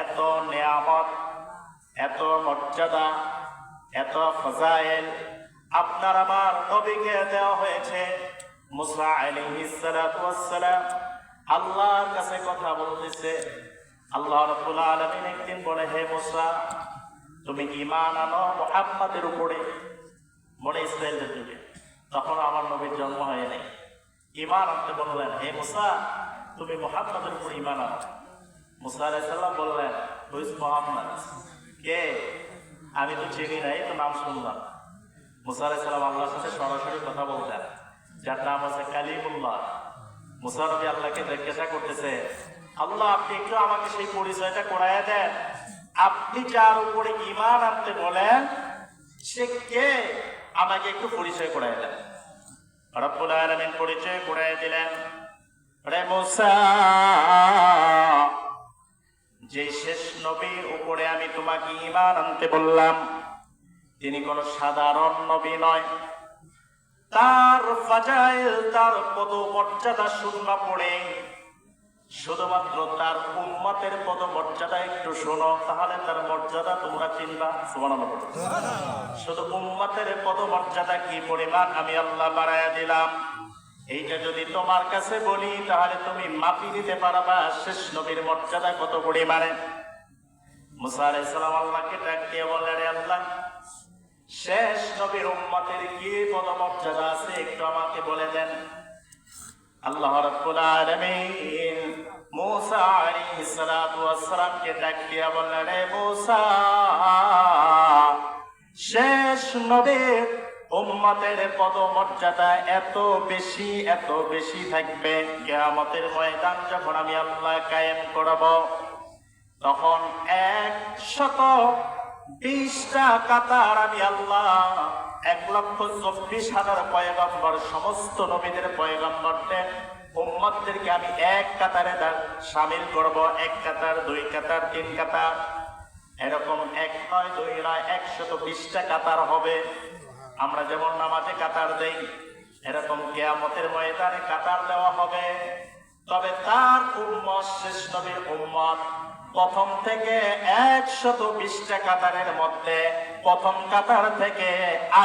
এত নিয়ামত, এত মর্যাদা, এত ফজাইল আপনার আমার নবীকে দেওয়া হয়েছে। মুসা আলাইহিস সালাতু ওয়াস সালাম আল্লাহর কাছে কথা বলতেছে। আল্লাহ রাব্বুল আলামিন একদিন বলে, হে মুসা, তুমি ঈমান আনো মুহাম্মাদের উপরে, বনে ইসরাইলের যুগে, তখন আমার নবীর জন্ম হয় নাই। ঈমান আনতে বললেন, হে মুসা, তুমি মুহাম্মাদের উপর ঈমান আনো। মুসা আলাইহিস সালাম বললেন, হু ইজ মুহাম্মদ? কে? আমি তো চিনি নাই, তো নাম শুনলাম। মুসা আলাইহিস সালাম আল্লাহর সাথে সরাসরি কথা বলতেন, যার নাম আছে কালিমুল্লাহ। মুসা নবী আল্লাহকে জিজ্ঞাসা করতেছে, আল্লাহ আপনি একটু আমাকে সেই পরিচয়টা করাইয়া দেন, আপনি যার উপরে ঈমান আনতে বলেন সে কে, আমাকে একটু পরিচয় করাইয়া দেন। রব্বুল আলামিন পরিচয় করাইয়া দিলেন, রে মুসা, যে শেষ নবীর উপরে আমি তোমাকে ঈমান আনতে বললাম তিনি কোন সাধারণ নবী নয়। তার ফাজাইল, তার পদমর্যাদা শূন্য পড়ে শুধুমাত্র তার উম্মতের পদমর্যাদা একটু শোনো, তাহলে তার মর্যাদা তোমরা চিনবা। সুবহানাল্লাহ। শুধু উম্মতের পদমর্যাদা কি পরিমাণ আমি আল্লাহ বাড়ায়া দিলাম, এইটা যদি তোমার কাছে বলি তাহলে তুমি মাপি নিতে পারবা শেষ নবীর মর্যাদা কত পরিমাণে। মুসা আলাইহিস সালাম আল্লাহকে ডাক দিয়ে বললেন, হে আল্লাহ, শেষ নবীর উম্মতের কি পদমর্যাদা আছে একটু আমাকে বলে দেন। আল্লাহ রাব্বুল আলামিন মুসা আলাইহিস সালাতু ওয়াস সালামকে ডাক দিয়ে বললেন, হে মুসা, শেষ নবীর উম্মতের পদমর্যাদা এত বেশি থাকবে, কিয়ামতের ময়দান যখন আমি আল্লাহ কায়েম করব তখন 120টা কাতার আমি আল্লাহ 1,24,000 পয়গম্বর, সমস্ত নবীদের পয়গম্বরদের উম্মতদেরকে আমি এক কাতারে শামিল করব। 1 কাতার, 2 কাতার, 3 কাতার, এরকম 1 নয় 2 নয় 120টা কাতার হবে। আমরা যেমন নামাজে কাতার দেই, এরকম কিয়ামতের ময়দানে কাতার দেওয়া হবে। তবে তার উম্মত, শেষ নবীর উম্মত, প্রথম থেকে 120টা কাতারের মধ্যে প্রথম কাতার থেকে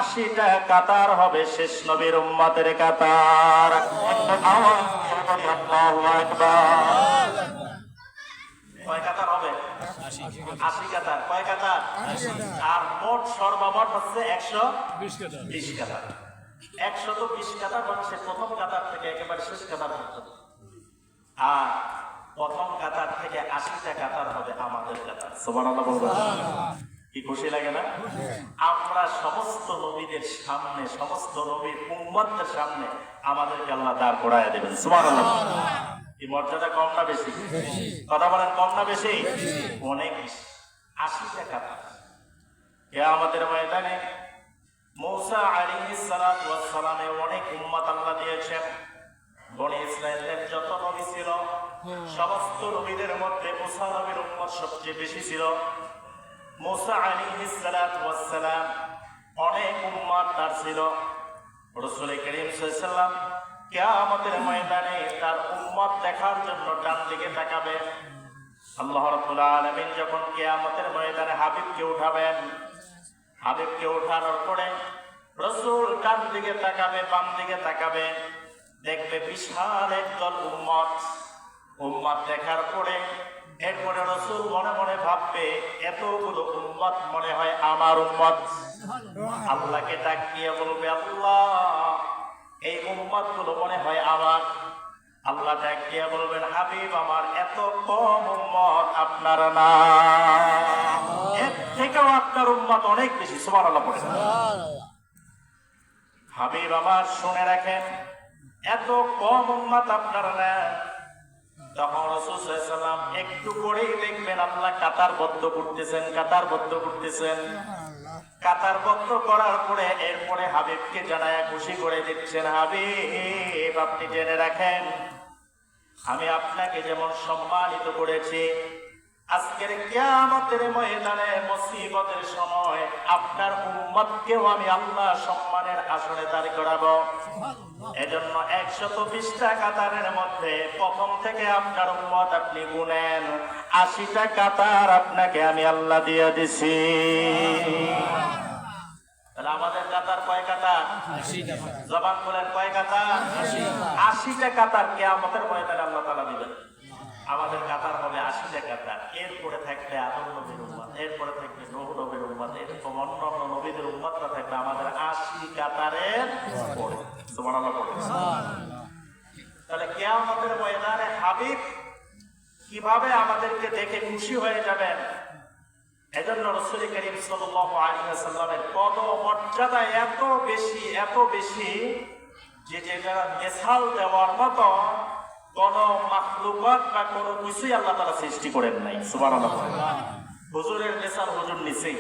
80টা কাতার হবে শেষ নবীর উম্মতের কাতার। আল্লাহু আকবার। কয় কাতার হবে? 80 কাতার। কয় কাতার? আর মোট সর্বমোট হচ্ছে 120 কাতার। 120 কাতার হচ্ছে প্রথম কাতার থেকে একেবারে শেষ কাতার পর্যন্ত। আর প্রথম কাতার থেকে 80টা কাতার হবে আমাদের কাতার। সুবহানাল্লাহ বলবেন। কি খুশি লাগে না? আমরা সমস্ত নবীদের সামনে, সমস্ত নবীর উম্মতদের সামনে আমাদেরকে আল্লাহ দাঁড় করাইয়া দেবেন। সুবহানাল্লাহ। এই মর্যাদা কম না বেশি? কথা বলেন, কম না বেশি? অনেক বেশি। 80টা কাতার কিয়ামতের ময়দানে মুসা আলাইহিস সালাতু ওয়াস সালামে অনেক উম্মত আল্লাহ দিয়েছেন। বনি ইসরাইলের যত নবী ছিল সমস্ত নবীদের মধ্যে মুসা নবীর উম্মত সবচেয়ে বেশি ছিল। মুসা আলাইহিস সালাতু ওয়াস সালাম অনেক উম্মত তার ছিল। রাসূল করিম সাল্লাল্লাহু আলাইহি ওয়াসাল্লাম কিয়ামতের ময়দানে তার উম্মত দেখার জন্য ডান দিকে তাকাবে। আল্লাহ রাব্বুল আলামিন যখন কিয়ামতের ময়দানে হাবিবকে উঠাবেন, হাবিবকে উঠানোর পরে রাসূল ডান দিকে তাকাবে, বাম দিকে তাকাবে, দেখবে বিশাল একদল উম্মত দেখার পরে এরপরে রাসূল মনে মনে ভাববে, এতগুলো উম্মত মনে হয় আমার উম্মত। আল্লাহকে ডাক দিয়ে বলবে, আল্লাহ এই উম্মত গুলো মনে হয় আমার। আল্লাহ ডাক দিয়ে বলবেন, হাবিব আমার, এত কম উম্মত আপনার না, এর থেকেও আপনার উম্মত অনেক বেশি। সুবহানাল্লাহ পড়ে। হাবিব আমার শুনে রাখেন, এত কম উম্মত আপনার না। তখন রাসূল সাল্লাল্লাহু আলাইহি ওয়াসাল্লাম একটু করেই দেখবেন আল্লাহ কাতারবদ্ধ করতেছেন। কাতারবদ্ধ করার পরে এরপরে হাবিবকে জানায়া খুশি করে দিচ্ছেন, হাবিব আপনি জেনে রাখেন, আমি আপনাকে যেমন সম্মানিত করেছি, আজকের কিয়ামতের ময়দানে মুসিবতের সময় আপনার উম্মতকেও আমি আল্লাহ সম্মানের আসনে দাঁড় করাবো। এজন্য 120টা কাতারের মধ্যে প্রথম থেকে আপনার উম্মত আপনি গুনেন, 80টা কাতার আপনাকে আমি আল্লাহ দিয়ে দিছি। তাহলে আমাদের কাতার কয় কাতার? 80টা। জবান বলেন কয় কাতার? 80টা কাতার কিয়ামতের ময়দানে আল্লাহ তাআলা দিবেন। আমাদের কাতার হবে 80টা কাতার। এরপরে থাকবে আদম নবীর উম্মত, এরপরে থাকবে নূহ নবীর উম্মত, এরকম অন্যান্য নবীদের উম্মতরা থাকবে আমাদের 80 কাতারের পরে। সুবহানাল্লাহ পড়ে। তাহলে কিয়ামতের ময়দানে হাবিব কিভাবে আমাদেরকে দেখে খুশি হয়ে যাবেন? এজন্য রাসূল করিম সাল্লাল্লাহু আলাইহি ওয়াসাল্লামের পদ মর্যাদা এত বেশি যে যেটা মিসাল দেওয়ার মতো কোন মাখলুকাত বা কোন কিছুই আল্লাহ তাআলা সৃষ্টি করেন নাই। সুবহানাল্লাহ। হুজুরের মিসাল হুজুর নিজেই,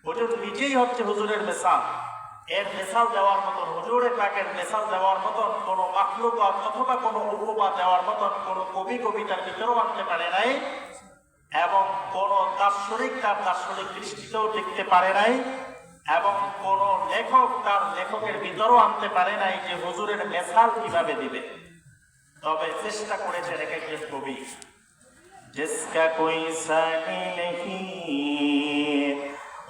হুজুর নিজেই হচ্ছে হুজুরের মিসাল। এর মিসাল দেওয়ার মতন, হুজুরের পাকের মিসাল দেওয়ার মতন কোন মাখলুকাত অথবা কোন উপমা দেওয়ার মতন কোন কবি কবিতার ভিতরেও আনতে পারে নাই, এবং কোন দার্শনিক তার দার্শনিক দৃষ্টিতেও দেখতে পারে নাই, এবং কোন লেখক তার লেখকের ভিতরেও আনতে পারে নাই যে হুজুরের মিসাল কিভাবে দিবে। তবে চেষ্টা করেছেন এক একজন কবি। जिसका कोई सानी नहीं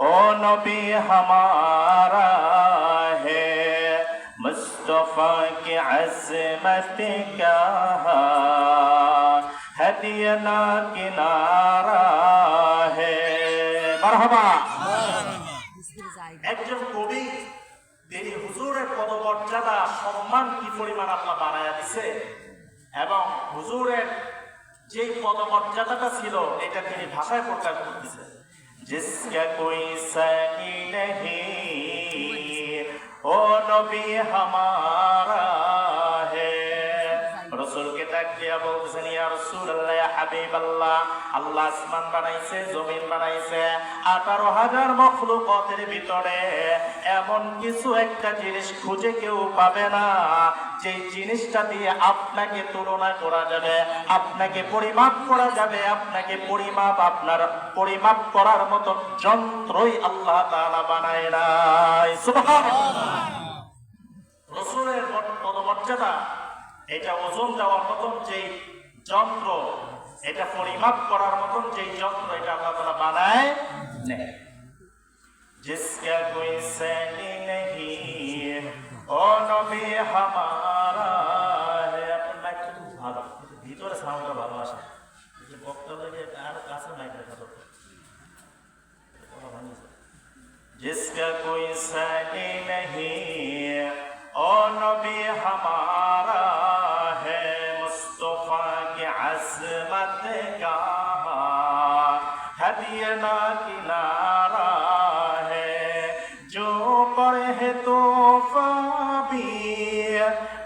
ओ नबी हमारा है, मुस्तफा की अज़मत क्या हदिया ना किनारा है। मरहबा। একজন কবি তিনি হুজুরের পদমর্যাদা সম্মান কি পরিমাণ আল্লাহ বাড়ায়া দিছে, এবং হুজুরের যে পদমর্যাদাটা ছিল এটা তিনি ভাষায় প্রকাশ করতেছেন। जिसका कोई सानी नहीं ओ नबी हमारा है। রাসূলকে ডাক দিয়া বলতেছেন, ইয়া রাসূলুল্লাহ, ইয়া হাবিবাল্লাহ, আল্লাহ আসমান বানাইছে, জমিন বানাইছে, 18,000 মখলুকাতের ভিতরে এমন কিছু একটা জিনিস খুঁজে কেউ পাবে না যে জিনিসটা দিয়ে আপনাকে তুলনা করা যাবে, আপনাকে পরিমাপ করা যাবে, আপনাকে আপনার পরিমাপ করার মতো যন্ত্রই আল্লাহ তাআলা বানায় নাই। সুবহানাল্লাহ। রাসূলের পদমর্যাদা এটা ওজন দেওয়ার মতন যে যন্ত্র, এটা পরিমাপ করার মতন যে যন্ত্র, এটা আল্লাহ তাআলা বানায় নেই। जिसका कोई सानी नहीं ओ नबी हमारा है। আপনারা একটু ভালো ভিতরে সাউন্ডটা ভালো আসে, যে বক্তব্যে আর কাছে মাইক রাখা দরকার। जिसका कोई सानी नहीं ओ नबी हमारा है, मुस्तफा की अज़मत का हदिया ना किनारा है, जो पढ़े तोहफा भी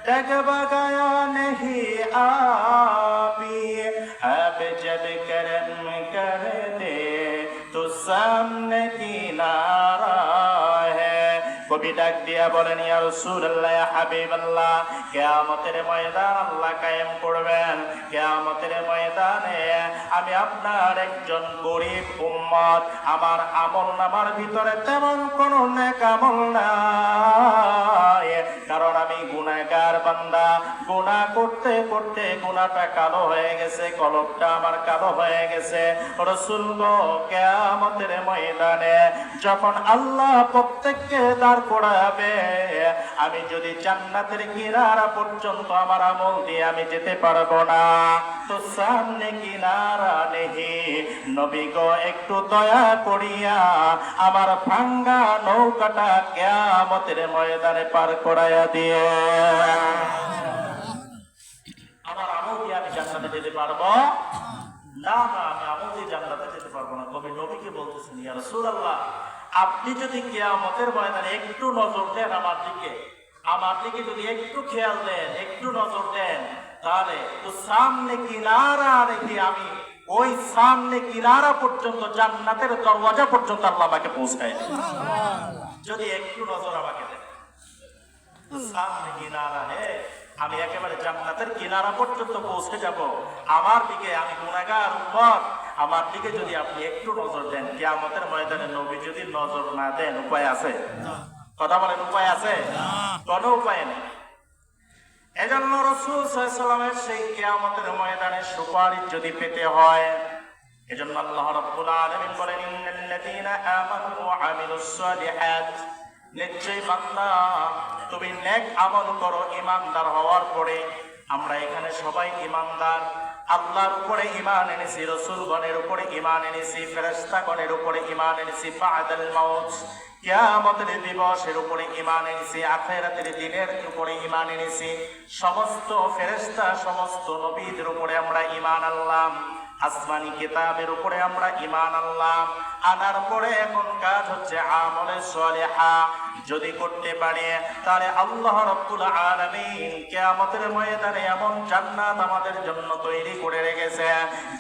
डगमगा गया नहीं आपी, अब जब करम कर दे तो सामने किनारा है। কবি ডাক দিয়া বলেন, ইয়া রাসূলুল্লাহ, ইয়া হাবিবাল্লাহ, কিয়ামতের ময়দান আল্লাহ কায়েম করবেন। কিয়ামতের ময়দানে আমি আপনার একজন গরীব উম্মত, আমার আমলনামার ভিতরে তেমন কোনো নেক আমল নাই, কারণ আমি গুনাহগার বান্দা। গুনাহ করতে করতে গুনাহটা কালো হয়ে গেছে, কলবটা আমার কালো হয়ে গেছে। রাসূল গো, কিয়ামতের ময়দানে যখন আল্লাহ প্রত্যেককে দাঁড় করাবে, আমি যদি জান্নাতের কিনারা পর্যন্ত আমার আমল দিয়ে আমি যেতে পারবো না, তো সামনে কিনারা নেহি, নবী গো একটু দয়া করিয়া আমার ভাঙ্গা নৌকাটা কিয়ামতের ময়দানে পার করাইয়া দিয়ে। আমার আমল দিয়ে আমি জান্নাতে যেতে পারবো না, আমি আমল দিয়ে জান্নাতে যেতে পারবো না। কবি নবীকে বলতেছেন, ইয়া রাসূলুল্লাহ, আপনি যদি কিয়ামতের ময়দানে একটু নজর দেন আমার দিকে যদি একটু খেয়াল দেন, একটু নজর দেন, তাহলে তো সামনে কিনারা রেখে আমি ওই সামনে কিনারা পর্যন্ত, জান্নাতের দরওয়াজা পর্যন্ত আল্লাহ আমাকে পৌঁছায় দেন। যদি একটু নজর আমাকে দেন, সামনে কিনারা হে, আমি একেবারে জান্নাতের কিনারা পর্যন্ত পৌঁছে যাব। আমার দিকে, আমি গুনাহগার উম্মত, আমার দিকে যদি আপনি একটু নজর দেন, কিয়ামতের ময়দানে নবী যদি নজর না দেন, উপায় আছে? কথা বলেন, উপায় আছে? কোনো উপায় নেই। এজন্য রাসূল সাল্লাল্লাহু আলাইহি ওয়াসাল্লামের সেই কিয়ামতের ময়দানে সুপারিশ যদি পেতে হয়, এজন্য আল্লাহ রাব্বুল আলামিন বলেন ইন্নাল্লাযীনা আমানু ওয়া আমিলুস সালিহাত, নিশ্চয়ই বান্দা তুমি নেক আমল করো ঈমানদার হওয়ার পরে। আমরা এখানে সবাই ঈমানদার, আল্লাহর উপরে ঈমান এনেছি, রাসূলগণের উপরে ঈমান এনেছি, ফেরেশতাগণের উপরে ঈমান এনেছি, বা'দাল মাউত কিয়ামতের দিবসের উপরে ঈমান এনেছি, আখিরাতের দিনের উপরে ঈমান এনেছি, সমস্ত ফেরেশতা সমস্ত নবীদের উপরে আমরা ঈমান আনলাম, আসমানি কিতাবের উপরে আমরা ঈমান আনলাম। আনার পরে এখন কাজ হচ্ছে আমলে সালিহা যদি করতে পারে, তাহলে আল্লাহ রাব্বুল আলামিন কিয়ামতের ময়দানে এমন জান্নাত আমাদের জন্য তৈরি করে রেখেছে,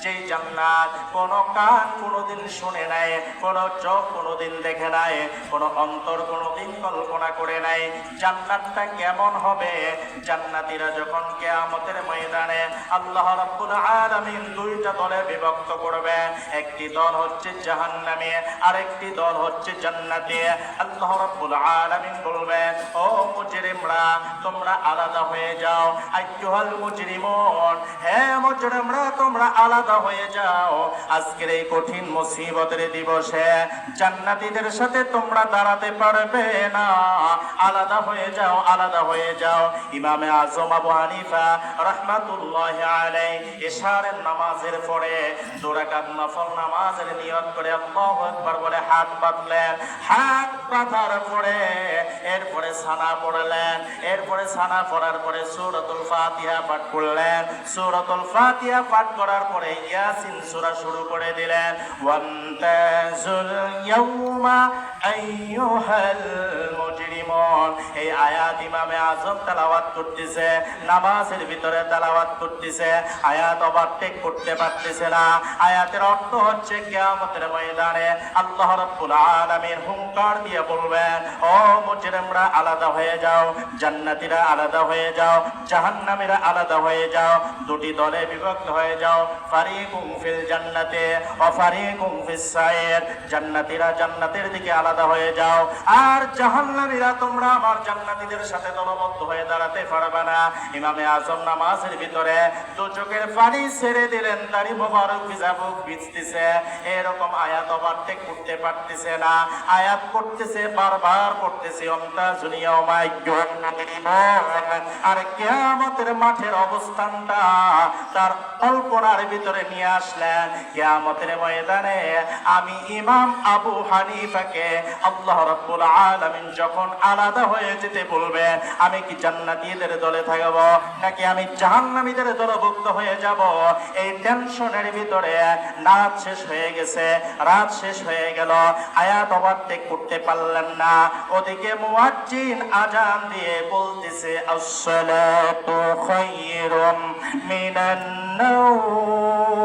যেই জান্নাত কোনো কান কোনোদিন শুনে নাই, কোনো চোখ কোনোদিন দেখে নাই, কোনো অন্তর কোনোদিন কল্পনা করে নাই। জান্নাতটা কেমন হবে? জান্নাতীরা যখন কিয়ামতের ময়দানে আল্লাহ রাব্বুল আলামিন দুইটা দলে বিভক্ত করবে, একটি দল হচ্ছে জাহান্নামী, আরেকটি দল হচ্ছে জান্নাতি। আল্লাহ রাব্বুল আলামিন বলবেন, ও মুজরিমরা তোমরা আলাদা হয়ে যাও, আইয়ুহাল মুজরিমুন, হে মুজরিমরা তোমরা আলাদা হয়ে যাও। আজকের এই কঠিন মুসিবতের দিবসে জান্নাতীদের সাথে তোমরা দাঁড়াতে পারবে না, আলাদা হয়ে যাও, আলাদা হয়ে যাও। ইমামে আজম আবু হানিফা রাহমাতুল্লাহি আলাইহি ইশারের নামাজের পরে 2 রাকাত নফল নামাজের নিয়ত করে আল্লাহু আকবার বলে হাত বাঁধলেন। হাত বাঁধার পরে এরপরে সানা পড়লেন, এরপরে সানা পড়ার পরে সূরাতুল ফাতিহা পাঠ করলেন। সূরাতুল ফাতিহা পাঠ করার পরে ইয়াসিন সূরা শুরু করে দিলেন। ওয়ান্তাজুল ইয়াউমা আইয়ুহাল মুজরিমুন, এই আয়াত ইমামে আজম তেলাওয়াত করতেছে, নামাজের ভিতরে তেলাওয়াত করতেছে, আয়াত ওভারটেক করতে পারতেছে না। আয়াতের অর্থ হচ্ছে কিয়ামতের ময়দানে আল্লাহ রাব্বুল আলামিন হুঙ্কার দিয়ে বলবেন, ও মুজরিমরা আলাদা হয়ে যাও, জান্নাতীরা আলাদা হয়ে যাও, জাহান্নামীরা আলাদা হয়ে যাও, দুটি দলে বিভক্ত হয়ে যাও। ফারিকুম ফিল জান্নাতি ওয়া ফারিকুম ফিস সাইর, জান্নাতীরা জান্নাতের দিকে আলাদা হয়ে যাও, আর জাহান্নামীরা তোমরা আমার জান্নাতীদের সাথে দলবদ্ধ হয়ে দাঁড়াতে পারবে না। ইমামে আজম নামাজের ভিতরে দু চোখের পানি ছেড়ে দিলেন, দাড়ি মোবারক ভিজাবুক ভিজতেছে, এরকম আয়াত ওভারটেক করতে পারতেছে না। আয়াত করতেছে, বারবার করতেছে, অন্তাজুল ইয়াউমা আইয়ুহাল মুজরিমুন। আর কিয়ামতের মাঠের অবস্থানটা তার কল্পনার ভিতরে নিয়ে আসলেন। কিয়ামতের ময়দানে আমি ইমাম আবু হানিফাকে আল্লাহ রাব্বুল আলামিন যখন আলাদা হয়ে যেতে বলবে, আমি কি জান্নাতীদের দলে থাকব নাকি আমি জাহান্নামীদের দলভুক্ত হয়ে যাব, এই টেনশনের ভিতরে রাত শেষ হয়ে গেছে, রাত শেষ হয়ে গেল, আয়াত ওভারটেক করতে পারলেন না। ওদিকে মুয়াজ্জিন আজান দিয়ে বলতেছে, আসসালাতু খায়রুম মিনান নাওম।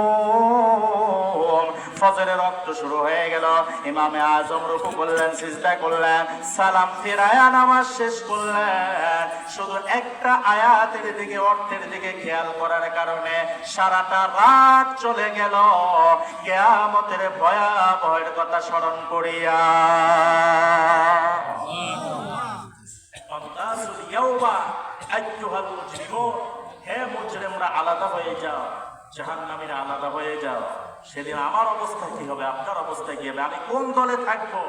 ফজরের রক্ত শুরু হয়ে গেল। ইমামে আজম রুকু করলেন, সিজদা করলেন, সালাম ফিরায়া নামাজ শেষ করলেন। শুধু একটা আয়াতের দিকে, অর্থের দিকে খেয়াল করার কারণে সারাটা রাত চলে গেল কিয়ামতের ভয়াবহের কথা স্মরণ করিয়া। অন্তাজুল ইয়াউমা আইয়ুহাল মুজরিমুন, হে মুজরিমরা আলাদা হয়ে যাও, জাহান্নামীরা আলাদা হয়ে যাও। সেদিন আমার অবস্থা কি হবে, আপনার অবস্থা কি হবে, আমি কোন দলে থাকবো?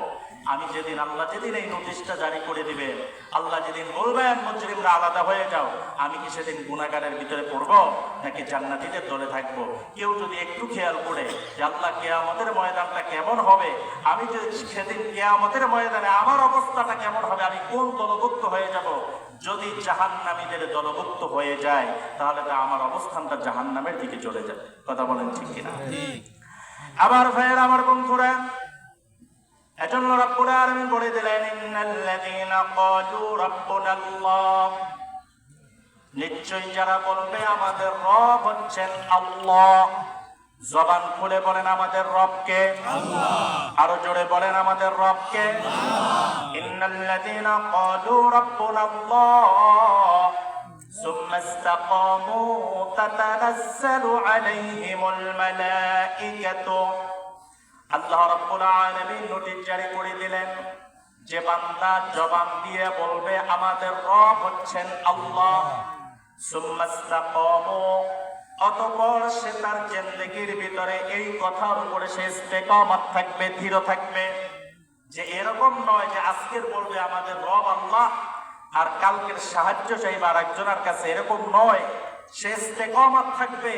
আমি যেদিন, আল্লাহ যেদিন এই নোটিশটা জারি করে দিবেন, আল্লাহ যেদিন বলবেন মুজরিমরা আলাদা হয়ে যাও, আমি কি সেদিন গুনাহগারের ভিতরে পড়বো নাকি জান্নাতীদের দলে থাকবো? কেউ যদি একটু খেয়াল করে যে আল্লাহ কিয়ামতের ময়দানটা কেমন হবে, আমি যে সেদিন কিয়ামতের ময়দানে আমার অবস্থাটা কেমন হবে, আমি কোন দলভুক্ত হয়ে যাব? যদি জাহান্নামীদের দলভুক্ত হয়ে যায় তাহলে তো আমার অবস্থানটা জাহান্নামের দিকে চলে যাবে। কথা বলেন ঠিক কিনা? আবার ভাইয়ের আমার বন্ধুরা, এজন্য রব্বুল আলামিন বলে দিলেন, ইন্নাল্লাযীনা ক্বালু রাব্বুনাল্লাহ, নিশ্চয়ই যারা বলবে আমাদের রব হচ্ছেন আল্লাহ, জবান খুলে বলেন আমাদের রবকে আল্লাহ, আরো জোরে বলেন আমাদের রবকে আল্লাহ। ইন্নাল্লাযীনা ক্বালু রাব্বুনাল্লাহ সুম্মা ইসতাকামু তাতানাজ্জালু আলাইহিমুল মালাঈকাতু। আল্লাহ রাব্বুল আলামিন নোটিশ জারি করে দিলেন, যে বান্দা জবান দিয়ে বলবে আমাদের রব হচ্ছেন আল্লাহ, সুম্মা ইসতাকামু, অতঃপর সে তার জিন্দেগির ভিতরে এই কথার উপরে সে ইস্তেকামত থাকবে, দৃঢ় থাকবে, যে এরকম নয় যে আজকের বলবে আমাদের রব আল্লাহ আর কালকের সাহায্য চাইবে আরেকজনের কাছে, এরকম নয়। সে ইস্তেকামত থাকবে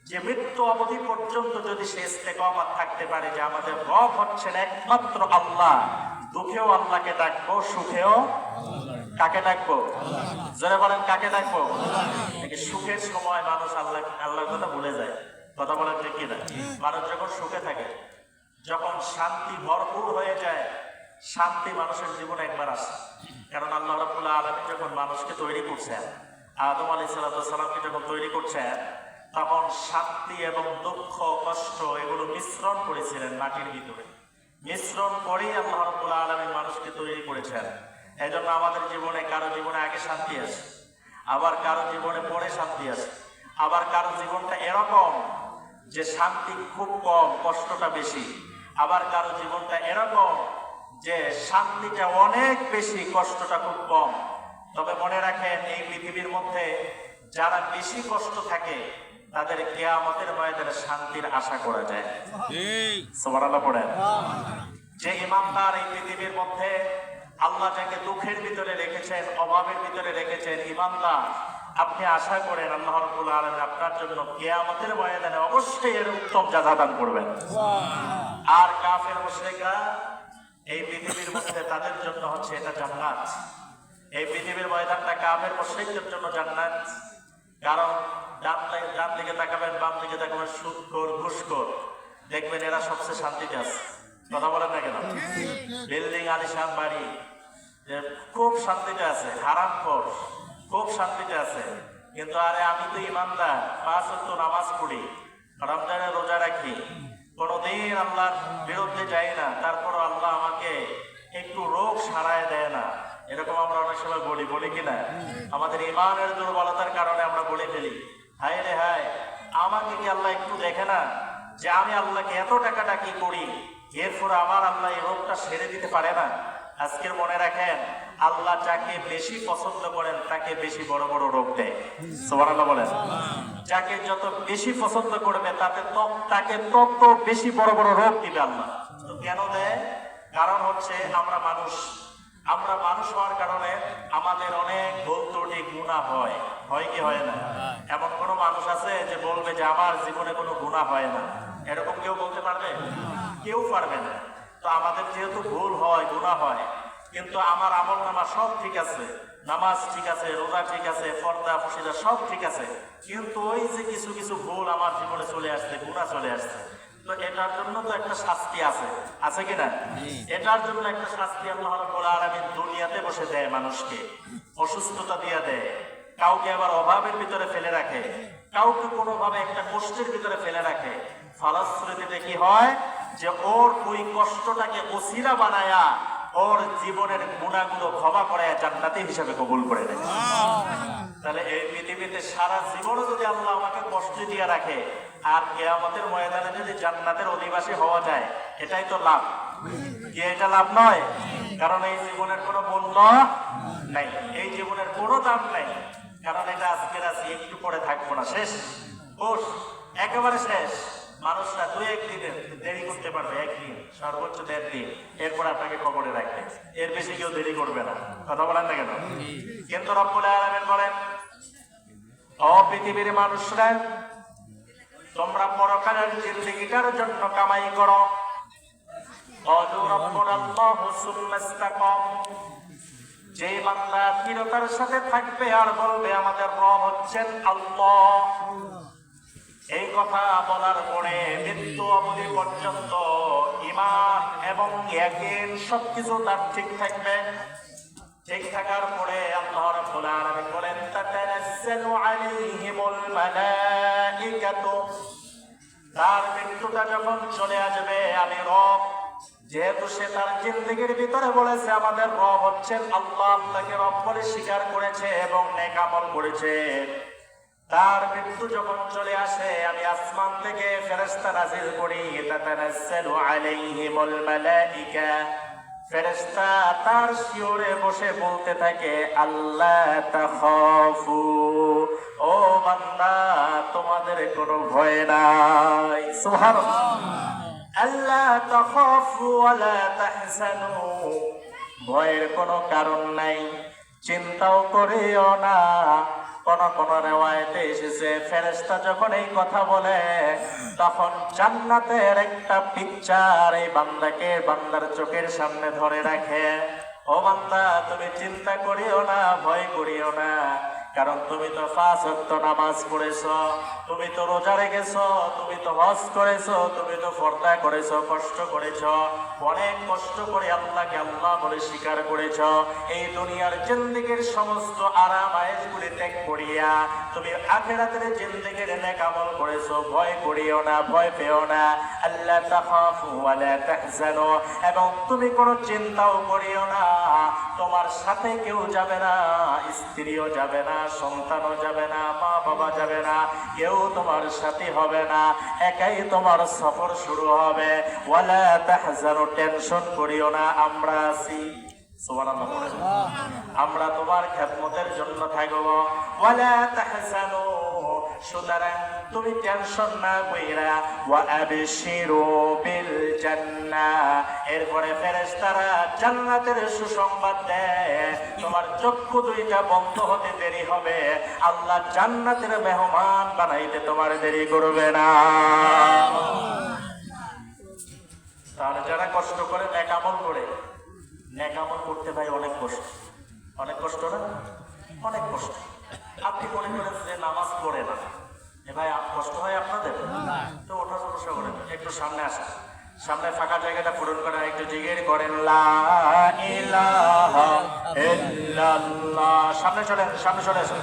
যে মৃত্যু অবধি পর্যন্ত যদি সে ইস্তেকামত থাকতে পারে যে আমাদের রব হচ্ছেন একমাত্র আল্লাহ। দুঃখেও আল্লাহকে ডাকবো, সুখেও কাকে ডাকবো? যারা বলেন কাকে ডাকবো? সুখের সময় মানুষ আল্লাহর কথা ভুলে যায়। কথা বলেন ঠিক কিনা? মানুষ যখন সুখে থাকে, যখন শান্তি ভরপুর হয়ে যায়, শান্তি মানুষের জীবনে একবার আসে। কারণ আল্লাহ রাব্বুল আলামিন যখন মানুষকে তৈরি করছেন, আদম আলাইহিস সালামকে যখন তৈরি করছেন, তখন শান্তি এবং দুঃখ, কষ্ট এগুলো মিশ্রণ করেছিলেন মাটির ভিতরে। মিশ্রণ করেই আল্লাহ রাব্বুল আলামিন মানুষকে তৈরি করেছেন। এই জন্য আমাদের জীবনে কারো জীবনে আগে শান্তি আসে, আবার কারো জীবনে পরে শান্তি আসে, আবার কারো জীবনটা এরকম যে শান্তি খুব কম, কষ্টটা বেশি, আবার কারো জীবনটা এরকম যে শান্তিটা অনেক বেশি, কষ্টটা খুব কম। তবে মনে রাখেন, এই পৃথিবীর মধ্যে যারা বেশি কষ্ট থাকে তাদের কিয়ামতের ময়দানে শান্তির আশা করা যায়। সুবহানাল্লাহ পড়েন। যে ইমানদার এই পৃথিবীর মধ্যে আল্লাহ যাকে দুঃখের ভিতরে রেখেছেন, অভাবের ভিতরে রেখেছেন, ইমানদার, আপনি আশা করেন আল্লাহ রাব্বুল আলামিন আপনার জন্য কিয়ামতের ময়দানে অবশ্যই এর উত্তম জাযা দান করবেন। আর কাফের মুশরিকরা এই পৃথিবীর মধ্যে তাদের জন্য হচ্ছে এটা জান্নাত। এই পৃথিবীর ময়দানটা কাফের মুশরিকদের জন্য জান্নাত। কারণ ডান দিকে তাকাবেন, বাম দিকে তাকাবেন, সুদখোর, ঘুষখোর, দেখবেন এরা সবচেয়ে শান্তিতে আছে। কথা বলেন না কেন? বিল্ডিং, আলিশান বাড়ি, খুব শান্তিতে আছে। হারামখোর খুব শান্তিতে আছে। কিন্তু আরে আমি তো ইমানদার, 5 ওয়াক্ত নামাজ পড়ি, রমজানের রোজা রাখি, কোনোদিন আল্লাহর বিরুদ্ধে যাই না, তারপরও আল্লাহ আমাকে একটু রোগ সারায় দেয় না। এরকম আমরা অনেক সময় বলি কিনা? আমাদের ইমানের দুর্বলতার কারণে আমরা বলে ফেলি, হায় রে হায়, আমাকে কি আল্লাহ একটু দেখে না যে আমি আল্লাহকে এত টাকাটা কি করি, এরপর আমার আল্লাহ এই রোগটা সেরে দিতে পারে না? আজকের মনে রাখেন, আল্লাহ যাকে বেশি পছন্দ করেন তাকে বেশি বড় বড় রোগ দেয়। সুবহানাল্লাহ বলেন। যাকে যত বেশি পছন্দ করবে তাকে তত বেশি বড় বড় রোগ দিবে আল্লাহ। তো কেন দেয়? কারণ হচ্ছে আমরা মানুষ হওয়ার কারণে আমাদের অনেক ভুল ত্রুটি, গুনাহ হয় কি হয় না? এমন কোন মানুষ আছে যে বলবে যে আমার জীবনে কোনো গুনাহ হয় না? এরকম কেউ বলতে পারবে? কেউ পারবে না। তো আমাদের যেহেতু ভুল হয়, গুনাহ হয়, কিন্তু আমার আমল নামা সব ঠিক আছে, নামাজ ঠিক আছে, রোজা ঠিক আছে, পর্দা ফরজ সব ঠিক আছে, কিন্তু ওই যে কিছু কিছু ভুল আমার জীবনে চলে আসছে, গুনাহ চলে আসছে, তো এটার জন্য তো একটা শাস্তি আছে কিনা? এটার জন্য একটা শাস্তি আল্লাহ রাব্বুল আলামিন দুনিয়াতে বসে দেয় মানুষকে, অসুস্থতা দিয়ে দেয়, কাউকে আবার অভাবের ভিতরে ফেলে রাখে, কাউকে কোনোভাবে একটা কষ্টের ভিতরে ফেলে রাখে। ফলশ্রুতিতে কি হয়? যে ওর ওই কষ্টটাকে ওসিলা বানায়া ওর জীবনের গুনাহগুলো ক্ষমা করে জান্নাতি হিসেবে কবুল করে নেয়। তাহলে এই পৃথিবীতে সারা জীবনও যদি আল্লাহ আমাকে কষ্ট দিয়ে রাখে, আর কিয়ামতের ময়দানে যদি জান্নাতের অধিবাসী হওয়া যায়, এটাই তো লাভ। কি এটা লাভ নয়? কারণ এই জীবনের কোনো মূল্য নাই, এই জীবনের কোনো দাম নাই। কারণ এটা আজকের আছে, একটু পরে থাকবো না, শেষ, একেবারে শেষ। মানুষরা 2-1 দিনের দেরি করতে পারবে, 1 দিন, সর্বোচ্চ 1.5 দিন, এরপর আপনাকে কবরে রাখবে, এর বেশি কেউ দেরি করবে না। কথা বলেন না কেন? কিন্তু রব্বুল আলামিন বলেন, ও পৃথিবীর মানুষরা, তোমরা পরকালের জিন্দেগিটার জন্য কামাই করো। যে বান্দা দৃঢ়তার সাথে থাকবে আর বলবে আমাদের রব হচ্ছেন আল্লাহ, এই কথা বলার পরে মৃত্যু অবধি পর্যন্ত ঈমান এবং ইয়াকিন সবকিছু তার ঠিক থাকবে। ঠিক থাকার পরে আল্লাহ রাব্বুল আলামিন বলেন, তাতানাজ্জালু আলাইহিমুল মালাইকাতু, তার মৃত্যুটা যখন চলে আসবে, আমি রব, যেহেতু সে তার জিন্দেগির ভিতরে বলেছে আমাদের রব হচ্ছেন আল্লাহ, আল্লাহকে রব বলে স্বীকার করেছে এবং নেক আমল করেছে, তার মৃত্যু যখন চলে আসে, আমি আসমান থেকে ফেরেশতা নাজিল করি, তাতানাজ্জালু আলাইহিমুল মালাইকা, ফেরেশতা তার শিওরে বসে বলতে থাকে আল্লাহ তাখাফু, ও বান্দা তোমাদের কোনো ভয় নাই। সুবহানাল্লাহ। আল্লাহ তাখাফু ওয়ালা তাহজানু, ভয়ের কোনো কারণ নাই, চিন্তাও করিও না। কোন কোন রিওয়ায়াতে এসেছে ফেরেশতা যখন এই কথা বলে তখন জান্নাতের একটা পিকচার এই বান্দার চোখের সামনে ধরে রাখে। ও বান্দা তুমি চিন্তা করিও না, ভয় করিও না, কারণ তুমি তো 5 ওয়াক্ত নামাজ পড়েছো, তুমি তো রোজা রেখেছো, তুমি তো হজ করেছো, তুমি তো পর্দা করেছো, কষ্ট করেছো, অনেক কষ্ট করে আল্লাহকে আল্লাহ বলে স্বীকার করেছো। এই দুনিয়ার জিন্দেগির সমস্ত আরাম আয়েশগুলি ত্যাগ করিয়া তুমি আখিরাতের জিন্দেগির নেক আমল করেছো। ভয় করিও না, ভয় পেও না। আল্লাহ তাখাফু ওয়ালা তাহজানু, এবং তুমি কোনো চিন্তাও করিও না। তোমার সাথে কেউ যাবে না, স্ত্রীও যাবে না, সন্তানও যাবে না, মা বাবা যাবে না, কেউ তোমার সাথী হবে না, একাই তোমার সফর শুরু হবে। ওয়ালা তাহজানু, টেনশন করিও না, আমরা আছি। সুবহানাল্লাহ। আমরা তোমার খেদমতের জন্য থাকব। ওয়ালা তাহজানু, সুতরাং তুমি টেনশন না কইরা ওয়া আবশিরু বিল জান্নাহ, এরপরে ফেরেশতারা জান্নাতের সুসংবাদ দেয়। তোমার চক্ষু দুইটা বন্ধ হতে দেরি হবে, আল্লাহ জান্নাতের মেহমান বানাইতে তোমার দেরি করবে না। তাহলে যারা কষ্ট করে নেক আমল করে, নেক আমল করতে ভাই অনেক কষ্ট, অনেক কষ্ট না? অনেক কষ্ট। আপনি মনে করেন যে নামাজ পড়ে না, এ ভাই কষ্ট হয় আপনাদের? তো ওঠা বসা করেন, একটু সামনে আসা, সামনে ফাঁকা জায়গাটা পূরণ করেন, একটু জিগির করেন লা ইলাহা ইল্লাল্লাহ। সামনে চলেন, সামনে চলে আসুন।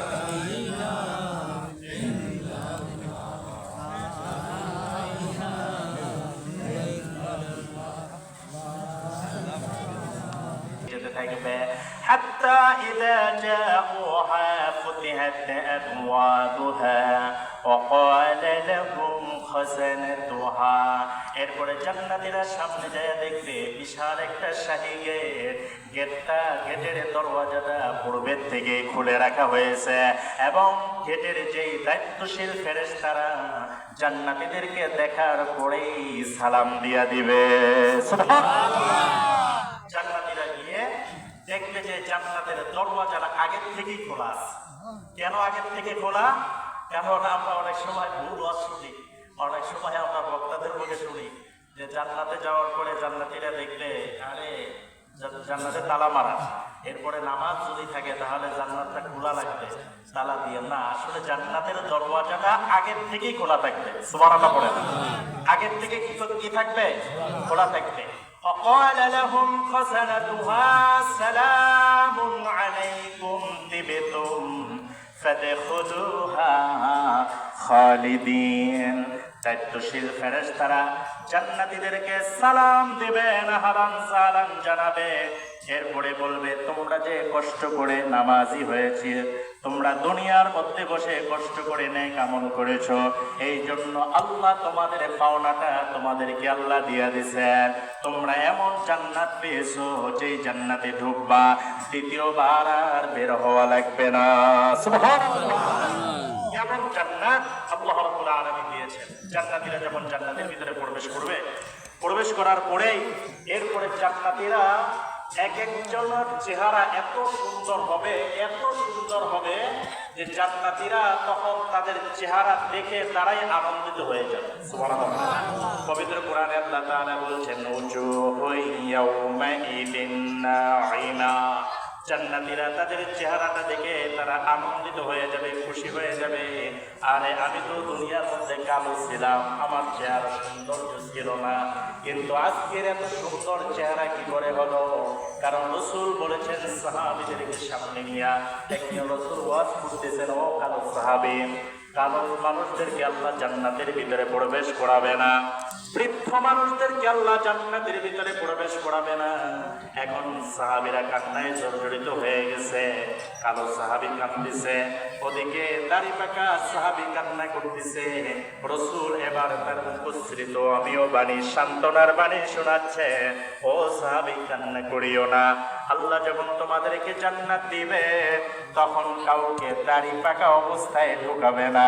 حتى إذا جاءوها فتحت أبوابها وقال لهم خزنتها, এরপরে জান্নাতীরা সামনে যায় দেখবে বিশাল একটা শাহী গেট। গেটের দরওয়াজাটা পূর্বের থেকে খুলে রাখা হয়েছে এবং গেটের যেই দায়িত্বশীল ফেরেশতারা জান্নাতীদেরকে দেখার পরেই সালাম দিয়া দিবে। সুবহানাল্লাহ। জান্নাতীরা গিয়ে দেখবে যে জান্নাতের দরওয়াজাটা আগের থেকেই খোলা আছে। কেন আগের থেকে খোলা? কারণ আমরা অনেক সময় ভুল ওয়াজ শুনি, অনেক সময় আমরা বক্তাদের মুখে শুনি যে জান্নাতে যাওয়ার পরে জান্নাতীরা দেখবে আরে জান্নাতে তালা মারা, এরপরে নামাজ যদি থাকে তাহলে জান্নাতটা খোলা লাগবে, তালা দিয়ে না। আসলে জান্নাতের দরওয়াজাটা আগের থেকেই খোলা থাকবে। সুবহানাল্লাহ পড়েন। আগের থেকে কি থাকবে? খোলা থাকবে। وقال لهم خزنتها سلام عليكم طبتم فادخلوها خالدين, দায়িত্বশীল ফেরেশতারা জান্নাতীদেরকে সালাম দিবেন, হালান সালাম জানাবে। এরপরে বলবে তোমরা যে কষ্ট করে নামাজি হয়েছে, তোমরা দুনিয়ার মধ্যে বসে কষ্ট করে নেক আমল করেছো, এই জন্য আল্লাহ তোমাদের পাওনাটা তোমাদেরকে আল্লাহ দিয়া দিয়েছেন। তোমরা এমন জান্নাত পেয়েছো যেই জান্নাতে ঢুকবা দ্বিতীয়বার আর বের হওয়া লাগবে না। সুবহানাল্লাহ। এমন জান্নাত আল্লাহ রাব্বুল আলামিন দিয়েছেন। জান্নাতীরা যখন জান্নাতের ভিতরে প্রবেশ করবে, প্রবেশ করার পরেই এরপরে জান্নাতীরা এক একজনের চেহারা এত সুন্দর হবে, এত সুন্দর হবে যে জান্নাতীরা তখন তাদের চেহারা দেখে তারাই আনন্দিত হয়ে যাবে। সুবহানাল্লাহ। পবিত্র কোরআনে আল্লাহ তাআলা বলছেন উজুহুন ইয়াউমাইদিন নাঈমা, জান্নাতীরা তাদের চেহারাটা দেখে তারা আনন্দিত হয়ে যাবে, খুশি হয়ে যাবে। আরে আমি তো দুনিয়ার মধ্যে কালো ছিলাম, আমার চেহারা সুন্দর ছিল না, কিন্তু আজকের এত সুন্দর চেহারা কি করে হলো? কারণ রাসূল বলেছেন সাহাবীদেরকে সামনে নিয়ে, একজন রাসূল ওয়াজ করতেছেন, ও কালো সাহাবী, কালো মানুষদেরকে আল্লাহ জান্নাতের ভিতরে প্রবেশ করাবে না, বৃদ্ধ মানুষদেরকে আল্লাহ জান্নাতের ভিতরে প্রবেশ করাবে না। এখন সাহাবীরা কান্নায় জর্জরিত হয়ে গেছে, কালো সাহাবী কাঁদতেছে, ওদিকে দাড়ি পাকা সাহাবী কান্না করতেছে। রাসূল এবার তার উপস্থিত আমিও বাণী, সান্ত্বনার বাণী শোনাচ্ছে, ও সাহাবী কান্না করিও না। আল্লাহ যখন তোমাদেরকে জান্নাত দিবে তখন কাউকে দাড়ি পাকা অবস্থায় ঢুকাবে না,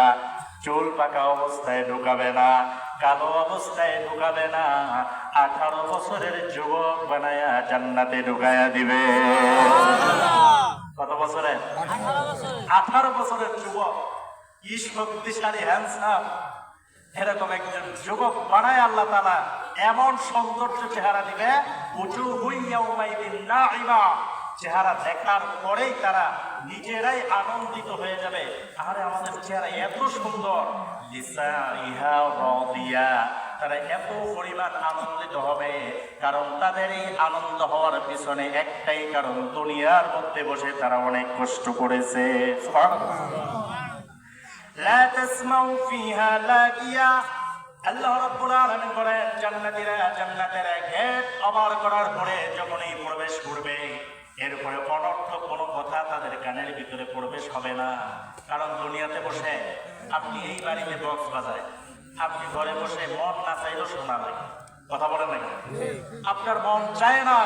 চুল পাকা অবস্থায় ঢুকাবে না, কালো অবস্থায় ঢুকাবে না, 18 বছরের যুবক বানায়া জান্নাতে ঢুকায়া দিবে। কত বছরের? 18 বছরের যুবক, কি শক্তিশালী হ্যান্ডসাম, এরকম একজন যুবক বানায় আল্লাহ তাআলা এমন সৌন্দর্য চেহারা দিবে, উজুহুন ইয়াউমাইদিন নাঈমা, চেহারা দেখার পরেই তারা নিজেরাই আনন্দিত হয়ে যাবে, আরে আমাদের চেহারা এত সুন্দর, লিসাইহা রাদিয়া, তারা এত পরিমাণ আনন্দিত হবে। কারণ তাদের এই আনন্দ হওয়ার পিছনে একটাই কারণ, দুনিয়ার মধ্যে বসে তারা অনেক কষ্ট করেছে। লা তাসমাউ ফিহা লাগিয়া, আল্লাহ রাব্বুল আলামিন বলেন জান্নাতীরা জান্নাতের গেট ওভার করার পরে যখনই প্রবেশ করবে, এরপরে অনর্থক কোনো কথা তাদের কানের ভিতরে প্রবেশ হবে না। কারণ দুনিয়াতে বসে আপনি এই বাড়িতে বক্স বাজায়, আপনি ঘরে বসে মন না চাইলেও শোনা লাগে, কথা বলেন নাকি? আপনার মন চায় না,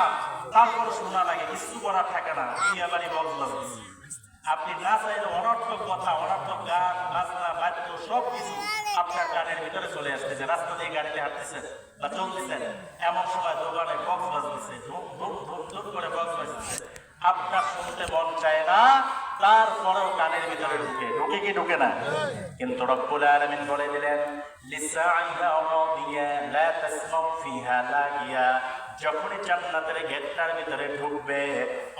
তারপর শোনা লাগে, কিছু করার থাকে না, বিয়ে বাড়ি বক্স বাজছে, আপনি না চাইলে অনর্থক কথা, অনর্থক গান বাজনা বাদ্য সব কিছু আপনার কানের ভিতরে চলে আসতেছে। রাস্তা দিয়ে গাড়িতে হাঁটতেছেন বা চলতেছেন, এমন সময় দোকানে বক্স বাজতেছে, ধুম ধুম ধুম ধুম করে বক্স বাজতেছে, আপনার শুনতে মন চায় না, তারপরেও কানের ভিতরে ঢুকে কি ঢুকে না? কিন্তু রব্বুল আলামিন বলে দিলেন লিসাইহা রাদিয়া লা তাসমাউ ফিহা লাগিয়া, যখনই জান্নাতের গেটটার ভিতরে ঢুকবে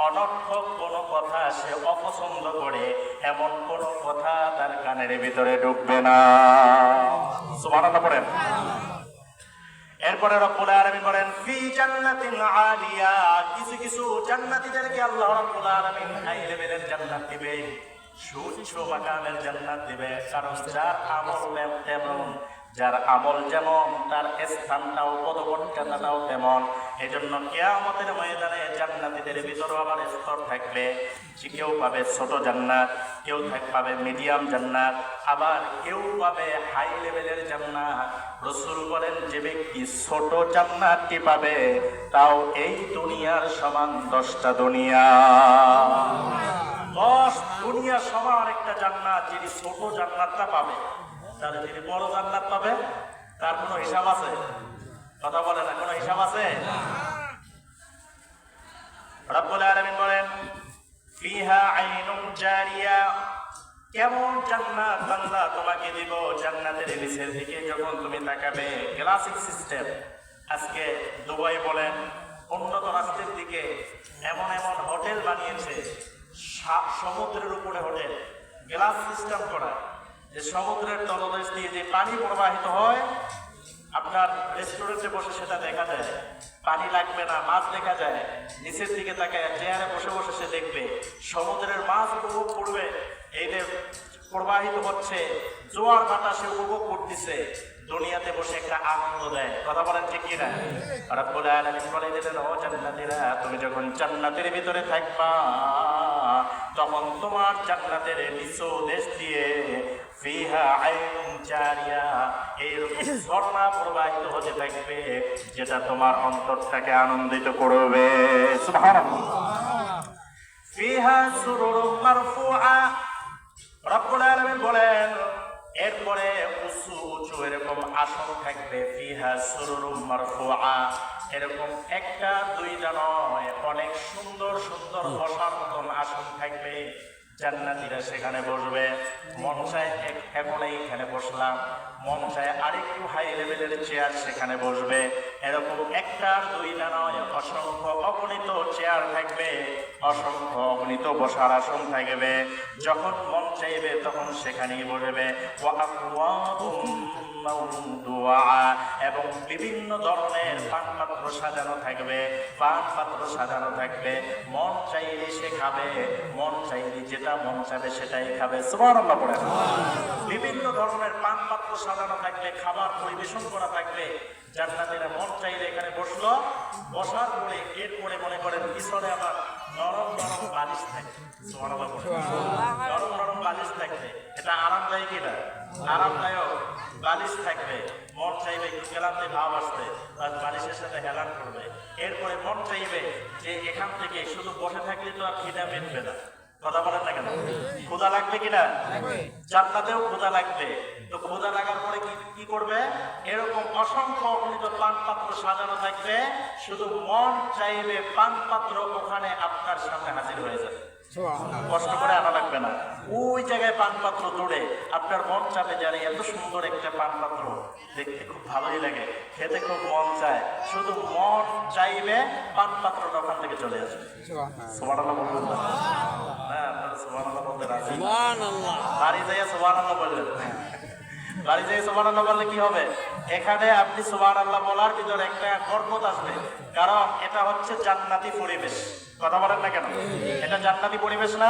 অনর্থক কোনো কথা সে অপছন্দ করে, এমন কোনো কথা তার কানের ভিতরে ঢুকবে না। সুবহানাল্লাহ পড়েন। এরপরে রব্বুল আলামিন বলেন ফি জান্নাতিন আলিয়া, কিছু কিছু জান্নাতীদেরকে আল্লাহ রব্বুল আলামিন হাই লেভেলের জান্নাত দিবে, সুউচ্চ মাকামের জান্নাত দিবে। কারণ যার আমল তেমন, যার আমল যেমন তার স্থানটাও পদমর্যাদাটাও তেমন। এজন্য কিয়ামতের ময়দানে জান্নাতীদের ভিতরে আবার স্তর থাকবে, যে কেউ পাবে ছোট জান্নাত, কেউ পাবে মিডিয়াম জান্নাত, আবার কেউ পাবে হাই লেভেলের জান্নাত। রাসূল বলেন যে ব্যক্তি ছোট জান্নাতটি পাবে তাও এই দুনিয়ার সমান 10টা দুনিয়া, 10 দুনিয়া সমান একটা জান্নাত। যিনি ছোট জান্নাতটা পাবে, তাহলে যিনি বড় জান্নাত পাবে তার কোনো হিসাব আছে? কথা বলে না, কোনো হিসাব আছে? রব্বুল আলামিন বলেন ফিহা আইনুন জারিয়া, কেমন জান্নাত বান্দা তোমাকে দিব, জান্নাতের নিচের দিকে যখন তুমি তাকাবে গ্লাসিক সিস্টেম। আজকে দুবাই বলেন উন্নত রাষ্ট্রের দিকে এমন এমন হোটেল বানিয়েছে, সমুদ্রের উপরে হোটেল, গ্লাস সিস্টেম করা, যে সমুদ্রের তলদেশ দিয়ে যে পানি প্রবাহিত হয় আপনার রেস্টুরেন্টে বসে সেটা দেখা যায়, পানি লাগবে না, মাছ দেখা যায়, নিচের দিকে তাকায় চেয়ারে বসে বসে সে দেখবে সমুদ্রের মাছ উপভোগ করবে, এই যে প্রবাহিত হচ্ছে জোয়ার বাতাসে উপভোগ করতেছে, দুনিয়াতে বসে একটা আনন্দ দেয়। কথা বলেন ঠিক কি না? রব্বুল আলামিন বলে দিলেন ও জান্নাতীরা, তুমি যখন জান্নাতের ভিতরে থাকবা তখন তোমার জান্নাতের নিচু দেশ দিয়ে ফিহা আইনুন জারিয়া, এইরকম ঝর্ণা প্রবাহিত হতে থাকবে যেটা তোমার অন্তরটাকে আনন্দিত করবে। সুবহানাল্লাহ। ফিহা সুরুরুম মারফুআ, রব্বুল আলামিন বলেন এরপরে উঁচু উঁচু এরকম আসন থাকবে। ফিহা সুরুরুম মারফুআ, এরকম একটা দুইটা নয়, অনেক সুন্দর সুন্দর বসার মতন আসন থাকবে। জান্নাতীরা সেখানে বসবে, মন চায় এখন এইখানে বসলাম, মন চায় আরেকটু হাই লেভেলের চেয়ার সেখানে বসবে। এরকম একটা দুইটা নয়, অসংখ্য অগণিত চেয়ার থাকবে, অসংখ্য অগণিত বসার আসন থাকবে। যখন মন চাইবে তখন সেখানেই বসবে। এবং বিভিন্ন ধরনের পানপাত্র সাজানো থাকবে, পানপাত্র সাজানো থাকবে, মন চাইলে সে খাবে, মন চাইলে যেটা মন চাইবে সেটাই খাবে। সুবহানাল্লাহ পড়ে। বিভিন্ন ধরনের পানপাত্র সাজানো থাকবে, খাবার পরিবেশন করা থাকবে। জান্নাতীরা মন চাইলে এখানে বসলো, বসার পরে এরপরে মনে করেন পিছনে আবার নরম নরম বালিশ থাকবে। সুবহানাল্লাহ পড়ে। নরম নরম বালিশ থাকবে, এটা আরামদায়ক, এটা আরামদায়ক বালিশ থাকবে। মন চাইবে একটু ক্লান্তি ভাব আসবে, বালিশের সাথে হেলান করবে। এরপরে মন চাইবে যে এখান থেকে শুধু বসে থাকলে তো আর খিদা মিটবে না। কথা বলেন না কেন? ক্ষুধা লাগবে কিনা? জান্নাতেও ক্ষুধা লাগবে। তো ক্ষুধা লাগার পরে কি করবে? এরকম অসংখ্য অগণিত পান পাত্র সাজানো থাকবে, শুধু মন চাইবে পান পাত্র ওখানে আপনার সামনে হাজির হয়ে যাবে। কষ্ট করে আনা লাগবে না, ওই জায়গায় পান পাত্র তোড়ে আপনার মন চাবে জানি এত সুন্দর একটা পান পাত্র দেখতে খুব ভালোই লাগে, খেতে খুব মন চায়, শুধু মন চাইবে পান পাত্রটা ওখান থেকে চলে আসবে। সুবহানাল্লাহ বলবেন না? হ্যাঁ, আপনারা সুবহানাল্লাহ বলতে রাজি? সুবহানাল্লাহ। বাড়ি যাইয়া সুবহানাল্লাহ বললেন। বাড়ি যাই সুবহানাল্লাহ বললে কি হবে? এখানে আপনি সুবহানাল্লাহ বলার ভিতরে একটা বরকত আসবে, কারণ এটা হচ্ছে জান্নাতি পরিবেশ। কথা বলেন না কেন? এটা জান্নাতি পরিবেশ না?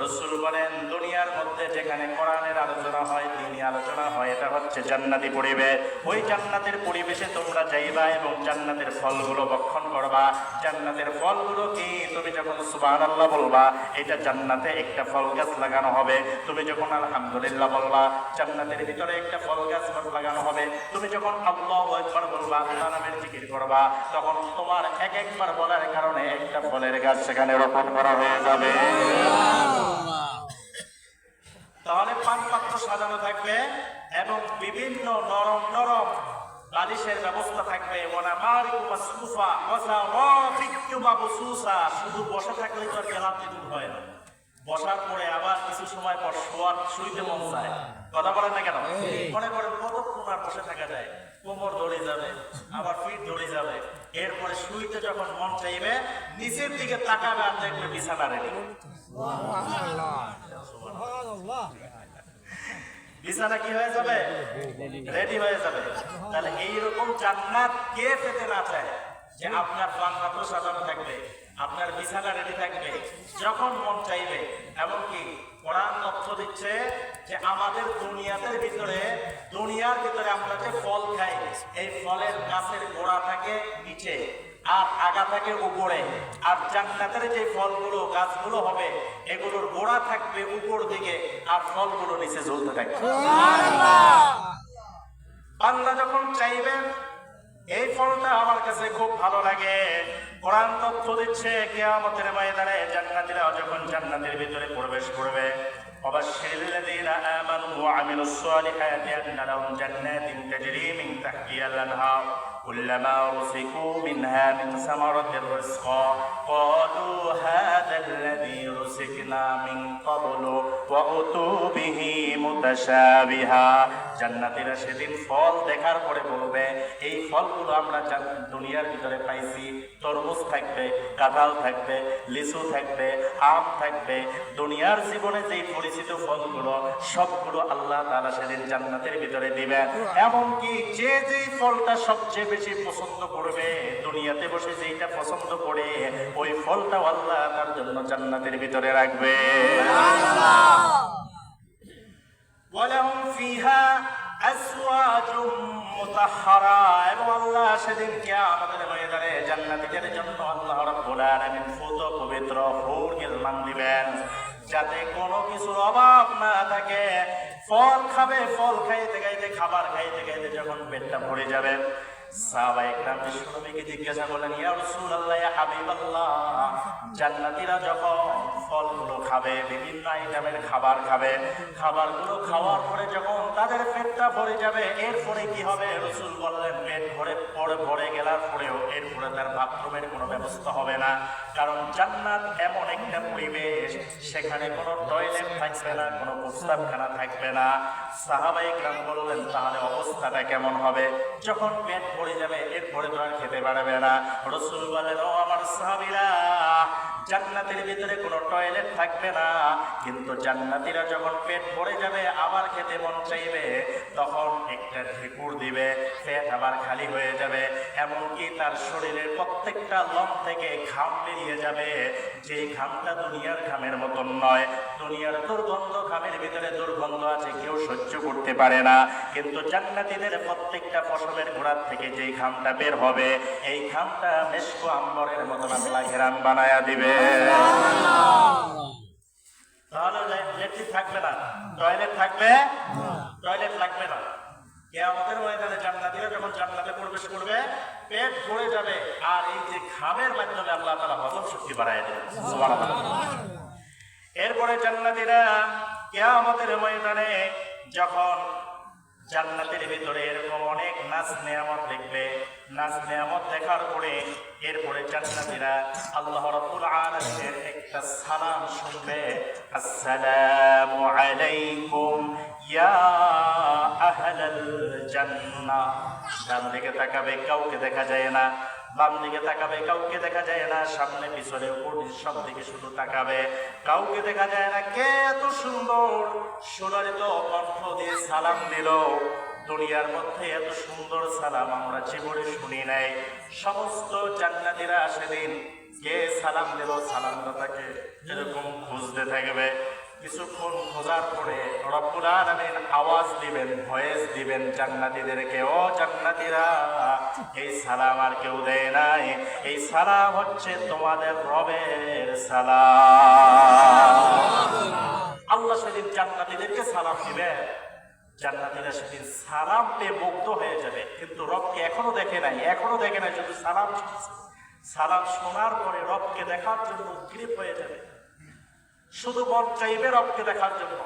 রাসূল বলেন দুনিয়ার মধ্যে যেখানে কোরআনের আলোচনা হয়, দ্বীনি আলোচনা হয়, এটা হচ্ছে জান্নাতি পরিবেশ। ওই জান্নাতের পরিবেশে তোমরা যাইবা এবং জান্নাতের ফলগুলো ভক্ষণ করবা। জান্নাতের ফলগুলো কি? তুমি যখন সুবহানাল্লাহ বলবা, এটা জান্নাতে একটা ফল গাছ লাগানো হবে। তুমি যখন আলহামদুলিল্লাহ বলবা, জান্নাতের ভিতরে একটা ফল গাছ লাগানো হবে। তুমি যখন আল্লাহু আকবার বলবা, আল্লাহর নামের জিকির করবা, তখন তোমার এক একবার বলার কারণে একটা ফলের গাছ সেখানে রোপণ করা হয়ে যাবে। তাহলে পান পাত্র সাজানো থাকবে এবং বিভিন্ন নরম নরম বালিশের ব্যবস্থা থাকবে। শুধু বসে থাকলে তো আর ক্লান্তি দূর হয় না, বসার পরে আবার কিছু সময় পর শুইতে মন চায়। কথা বলেন না কেন? মনে করেন কতক্ষণ আর বসে থাকা যায়? কোমর ধরে যাবে, আবার পিঠ ধরে যাবে। এরপরে শুইতে যখন মন চাইবে, নিচের দিকে তাকাবে আর দেখবে বিছানা রেডি। বিছানা কি হয়ে যাবে? রেডি হয়ে যাবে। তাহলে এইরকম জান্নাত কে পেতে না চায় যে আপনার পান পাত্র সাজানো থাকবে, আপনার বিছানা রেডি থাকবে যখন মন চাইবে। এমনকি কোরআন তথ্য দিচ্ছে যে আমাদের দুনিয়ার ভিতরে আমরা যে ফল খাই, এই ফলের গাছের গোড়া থাকে নিচে আর আগা থাকে উপরে। আর জান্নাতের যে ফলগুলো গাছগুলো হবে, এগুলোর গোড়া থাকবে উপর দিকে আর ফলগুলো নিচে ঝুলতে থাকবে। বান্দা যখন চাইবেন এই ফলটা আমার কাছে খুব ভালো লাগে, কোরআন তথ্য দিচ্ছে কিয়ামতের ময়দানে জান্নাতীরা যখন জান্নাতের ভিতরে প্রবেশ করবে, অবশ্যিল্লাযীনা আমানু ওয়া আমিলুস সালিহাতি আন্না লাহুম জান্নাতিন তাজরি মিন তাহতিহাল আনহার কুল্লামা রুযিকু মিনহা মিন সামারাতির রিজকা ক্বালু হাযাল্লাযী রুযিকনা মিন ক্বাবলু ওয়া উতু বিহি মুতাশাবিহা। জান্নাতীরা সেদিন ফল দেখার পরে বলবে, এই ফলগুলো আমরা দুনিয়ার ভিতরে পাইছি। তরমুজ থাকবে, কাঁঠাল থাকবে, লিচু থাকবে, আম থাকবে। দুনিয়ার জীবনে যেই পরিচিত ফলগুলো সবগুলো আল্লাহ তাআলা সেদিন জান্নাতের ভিতরে দিবেন। এমনকি যে যেই ফলটা সবচেয়ে বেশি পছন্দ করবে, দুনিয়াতে বসে যেইটা পছন্দ করে, ওই ফলটাও আল্লাহ তার জন্য জান্নাতের ভিতরে রাখবে। ওয়ালাহুম ফিহা আজওয়াজুম মুতাহহারা। এবং আল্লাহ সেদিন কিয়ামতের ময়দানে জান্নাতীদের জন্য আল্লাহ রাব্বুল আলামিন ফুত পবিত্র হুর গিলমান দিবেন, যাতে কোনো কিছুর অভাব না থাকে। ফল খাবে, ফল খাইতে খাইতে, খাবার খাইতে খাইতে যখন পেটটা ভরে যাবে, সাহাবায়ে কেরাম বিশ্বনবীকে জিজ্ঞাসা করলেন, ইয়া রাসূলুল্লাহ, ইয়া হাবিবাল্লাহ, জান্নাতীরা যখন ফলগুলো খাবে, বিভিন্ন আইটেমের খাবার খাবে, খাবারগুলো খাওয়ার পরে যখন তাদের পেটটা ভরে যাবে, এরপরে কি হবে? রাসূল বললেন, পেট ভরে গেলার পরেও এরপরে তার বাথরুমের কোনো ব্যবস্থা হবে না। কারণ জান্নাত এমন একটা পরিবেশ, সেখানে কোনো টয়লেট থাকবে না, কোনো প্রস্রাবখানা থাকবে না। সাহাবায়ে কেরাম বললেন, তাহলে অবস্থাটা কেমন হবে? যখন পেট ভরে যাবে এরপরে তো আর খেতে পারবে না। রাসূল বলেন, ও আমার সাহাবীরা, জান্নাতের ভিতরে কোনো টয়লেট থাকবে না, কিন্তু জান্নাতীরা যখন পেট ভরে যাবে আবার খেতে মন চাইবে, তখন একটা ঢেকুর দিবে, পেট আবার খালি হয়ে যাবে। এমনকি তার শরীরের প্রত্যেকটা লোম থেকে ঘাম বেরিয়ে যাবে, যে ঘামটা দুনিয়ার ঘামের মতন নয়। দুনিয়ার দুর্গন্ধ, ঘামের ভিতরে দুর্গন্ধ আছে, কেউ সহ্য করতে পারে না, কিন্তু জান্নাতীদের প্রত্যেকটা পশমের গোড়ার থেকে যে ঘামটা বের হবে, এই ঘামটা মেশক আম্বরের মতন আল্লাহ ঘেরান বানায়া দিবে। তাহলে ল্যাট্রিন থাকবে না, টয়লেট থাকবে, টয়লেট লাগবে না। কিয়ামতের ময়দানে জান্নাতীরা যখন জান্নাতে প্রবেশ করবে, পেট ভরে যাবে, আর এই যে ঘামের মাধ্যমে আল্লাহ তাআলা হজম শক্তি বাড়ায় দেবেন। সুবহানাল্লাহ। এরপরে জান্নাতীরা কিয়ামতের ময়দানে যখন জান্নাতের ভিতরে এরকম অনেক নাজ নেয়ামত দেখবে, নাজ নেয়ামত দেখার পরে এরপরে জান্নাতীরা আল্লাহ রাব্বুল আলামিনের একটা সালাম শুনবে, আসসালামু আলাইকুম ইয়া আহলাল জান্নাহ। ডান দিকে তাকাবে, কাউকে দেখা যায় না, বাম দিকে তাকাবে, কাউকে দেখা যায় না, সামনে পিছনে উপর সব দিকে শুধু তাকাবে, কাউকে দেখা যায় না। কে এত সুন্দর সুললিত কণ্ঠ দিয়ে সালাম দিল? দুনিয়ার মধ্যে এত সুন্দর সালাম আমরা জীবনে শুনি নাই। সমস্ত জান্নাতীরা সেদিন কে সালাম দিল, সালামদাতাকে এরকম খুঁজতে থাকবে। কিছুক্ষণ খোঁজার পরে রব্বুল আলামিন আওয়াজ দিবেন, ভয়েস দিবেন জান্নাতীদেরকে, ও জান্নাতীরা, এই সালাম আর কেউ দেয় নাই, এই সালাম হচ্ছে তোমাদের রবের সালাম। আল্লাহ সেদিন জান্নাতীদেরকে সালাম দিবে। জান্নাতীরা সেদিন সালাম পেয়ে মুগ্ধ হয়ে যাবে, কিন্তু রবকে এখনো দেখে নাই, শুধু সালাম শুনছে। সালাম শোনার পরে রবকে দেখার জন্য উদ্গ্রীব হয়ে যাবে, শুধু মন চাইবে রবকে দেখার জন্য।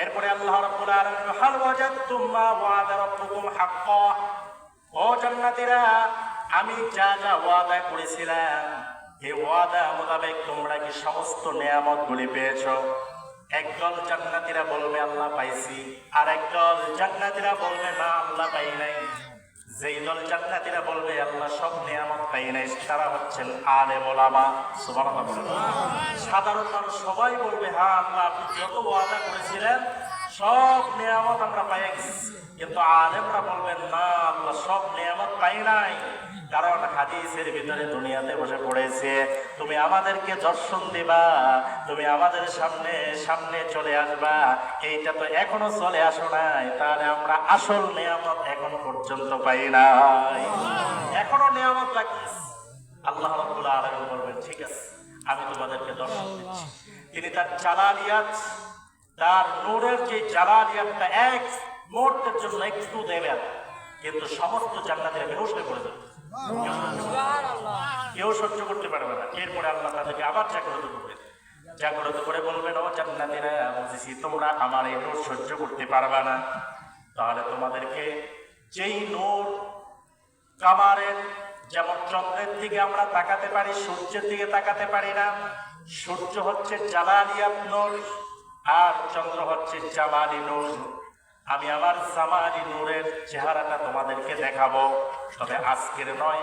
এরপরে আল্লাহ রাব্বুল আলামিন, হাল ওয়াজাদতুম মা ওয়া'আদা রাব্বুকুম হাক্কা, ও জান্নাতীরা, আমি যা যা ওয়াদা করেছিলাম এই ওয়াদা মোতাবেক তোমরা কি সমস্ত নেয়ামতগুলি পেয়েছো? একদল জান্নাতীরা বলবে আল্লাহ পাইছি, আর একদল জান্নাতীরা বলবে না আল্লাহ পাই নাই। যেই দল জান্নাতীরা বলবে আল্লাহ সব নিয়ামত পাই নাই, তারা হচ্ছেন আলেম ওলামা। সুবহানাল্লাহ। সাধারণ মানুষ সবাই বলবে হ্যাঁ আল্লাহ আপনি যত ওয়াদা করেছিলেন সব নিয়ামত আমরা পেয়ে গেছি, কিন্তু আলেমরা বলবেন না আল্লাহ সব নিয়ামত পাই নাই। কারণ হাদিসের ভিতরে দুনিয়াতে বসে পড়েছে, তুমি আমাদেরকে দর্শন দিবা, তুমি আমাদের সামনে সামনে চলে আসবা, এইটা তো এখনো চলে আসো নাই, তাহলে আমরা আসল নিয়ামত এখন পর্যন্ত পাই নাই, এখনো নিয়ামত বাকি। আল্লাহ রাব্বুল আলামিন বলবেন ঠিক আছে আমি তোমাদেরকে দর্শন দিচ্ছি। তিনি তার জালালিয়াত, তার নূরের যে জালালিয়াতটা এক মুহূর্তের জন্য একটু দেবেন, কিন্তু সমস্ত জান্নাতীরা বেহুশ হয়ে পড়ে যাবে, কেউ সহ্য করতে পারবে না। এরপরে আল্লাহ তাদেরকে আবার জাগ্রত করবেন, জাগ্রত করে বলবেন, ও জান্নাতীরা, বুঝেছি তোমরা আমার এই নূর সহ্য করতে পারবে না, তাহলে তোমাদেরকে যেই নূর কামারের, যেমন চন্দ্রের দিকে আমরা তাকাতে পারি, সূর্যের দিকে তাকাতে পারি না, সূর্য হচ্ছে জালালিয়াত নূর আর চন্দ্র হচ্ছে জামালি নূর, আমি আমার জামালি নূরের চেহারাটা তোমাদেরকে দেখাবো। তবে আজকের নয়,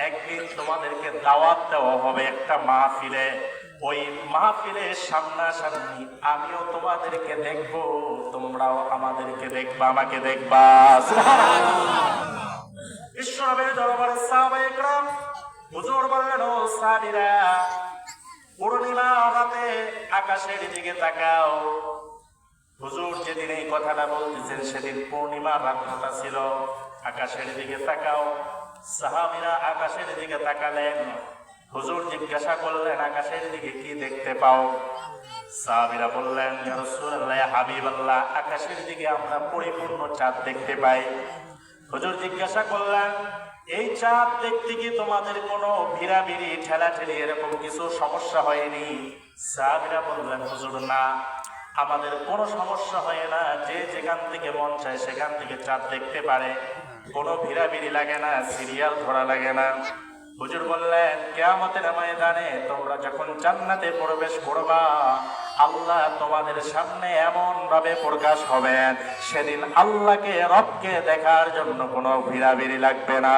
একদিন তোমাদেরকে দাওয়াত দেওয়া হবে একটা মাহফিলে, ওই মাহফিলের সামনাসামনি আমিও তোমাদেরকে দেখবো, তোমরাও আমাদেরকে দেখবা, আমাকে দেখবা। বিশ্বনবীর দরবারে সাহাবায়ে কেরাম, হুজুর বললেন, ও সাহাবীরা, পূর্ণিমা রাতে আকাশের দিকে তাকাও। হুজুর যেদিন এই কথাটা বলতেছেন সেদিন পূর্ণিমা রাতটা ছিল, আকাশের দিকে তাকাও। সাহাবীরা আকাশের দিকে তাকালেন, হুজুর জিজ্ঞাসা করলেন আকাশের দিকে কি দেখতে পাও? সাহাবীরা বললেন, ইয়া রাসূলুল্লাহ, ইয়া হাবিবাল্লাহ, আকাশের দিকে আমরা পরিপূর্ণ চাঁদ দেখতে পাই। হুজুর জিজ্ঞাসা করলেন, এই চাঁদ দেখতে কি তোমাদের কোনো ভিড়াভিড়ি ঠেলাঠেলি এরকম কিছু সমস্যা হয়নি? সাহাবীরা বললেন, হুজুর না, আমাদের কোনো সমস্যা হয় না, যে যেখান থেকে মন চায় সেখান থেকে চাঁদ দেখতে পারে, কোনো ভিড়াভিড়ি লাগে না, সিরিয়াল ধরা লাগে না। হুজুর বললেন, কিয়ামতের ময়দানে তোমরা যখন জান্নাতে প্রবেশ করবা, আল্লাহ তোমাদের সামনে এমন ভাবে প্রকাশ হবেন, সেদিন আল্লাহকে, রবকে দেখার জন্য কোনো ভিড়াভিড়ি লাগবে না।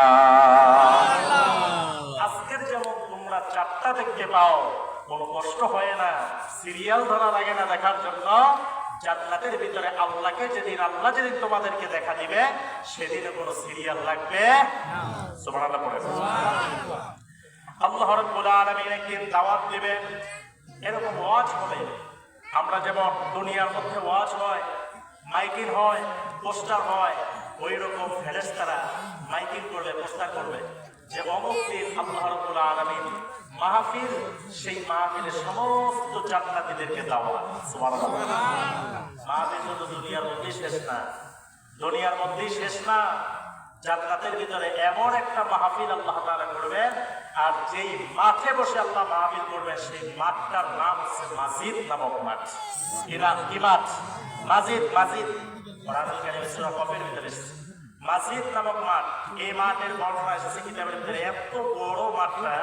আজকের যেমন তোমরা চাঁদটা দেখতে পাও, কোনো কষ্ট হয় না, সিরিয়াল ধরা লাগে না দেখার জন্য, জান্নাতের ভিতরে আল্লাহকে যেদিন, আল্লাহ যেদিন তোমাদেরকে দেখা দিবে, সেদিনে কোনো সিরিয়াল লাগবে না। সুবহানাল্লাহ পড়ে। আল্লাহ রাব্বুল আলামিন একদিন দাওয়াত দিবেন, এরকম ওয়াজ হবে। আমরা যেমন দুনিয়ার মধ্যে ওয়াজ হয়, মাইকিং হয়, পোস্টার হয়, ওই রকম ফেরেশতারা মাইকিং করবে, পোস্টার করবে যে অমুক দিন আল্লাহ রাব্বুল আলামিন মাহফিল, সেই মাহফিলে সমস্ত জান্নাতীদেরকে দাওয়াত। সুবহানাল্লাহ। মাহফিল তো দুনিয়ার মধ্যে শেষ না, দুনিয়ার মধ্যেই শেষ না, জান্নাতের ভিতরে এমন একটা মাহফিল আল্লাহ তাআলা করবেন, আর যেই মাঠে বসে আল্লাহ মাহফিল করবেন সেই মাঠটার নাম হচ্ছে মাসজিদ নামক মাঠ। কি মাঠ? মাসজিদ। মাসজিদ কোরআনুল কারীমের সূরা কফের ভিতরে এসেছে মাসজিদ নামক মাঠ। এই মাঠের বর্ণনা এসেছে কিতাবের ভিতরে। এত বড় মাঠটা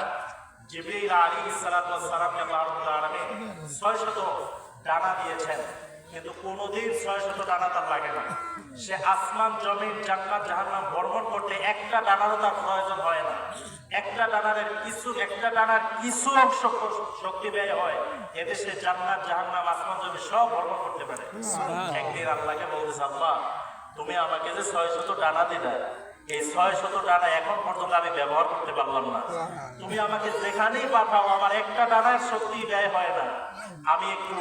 জিবরীল আলাইহিস সালাতু ওয়াস সালামকে আল্লাহ রাব্বুল আলামিন 600 ডানা দিয়েছেন, কিন্তু কোনোদিন 600 ডানা তার লাগে না। সে আসমান জমিন জান্নাত জাহান্নাম ভ্রমণ করতে একটা ডানারও তার প্রয়োজন হয় না। একটা ডানার কিছু অংশ শক্তি ব্যয় হয়, এতে সে জান্নাত জাহান্নাম আসমান জমিন সব ভ্রমণ করতে পারে। একদিন আল্লাহকে বলতেছে, আল্লাহ তুমি আমাকে যে 600 ডানা দিলে, এই 600 ডানা এখন পর্যন্ত আমি ব্যবহার করতে পারলাম না। তুমি আমাকে যেখানেই পাঠাও আমার একটা ডানার শক্তি ব্যয় হয় না। আমি একটু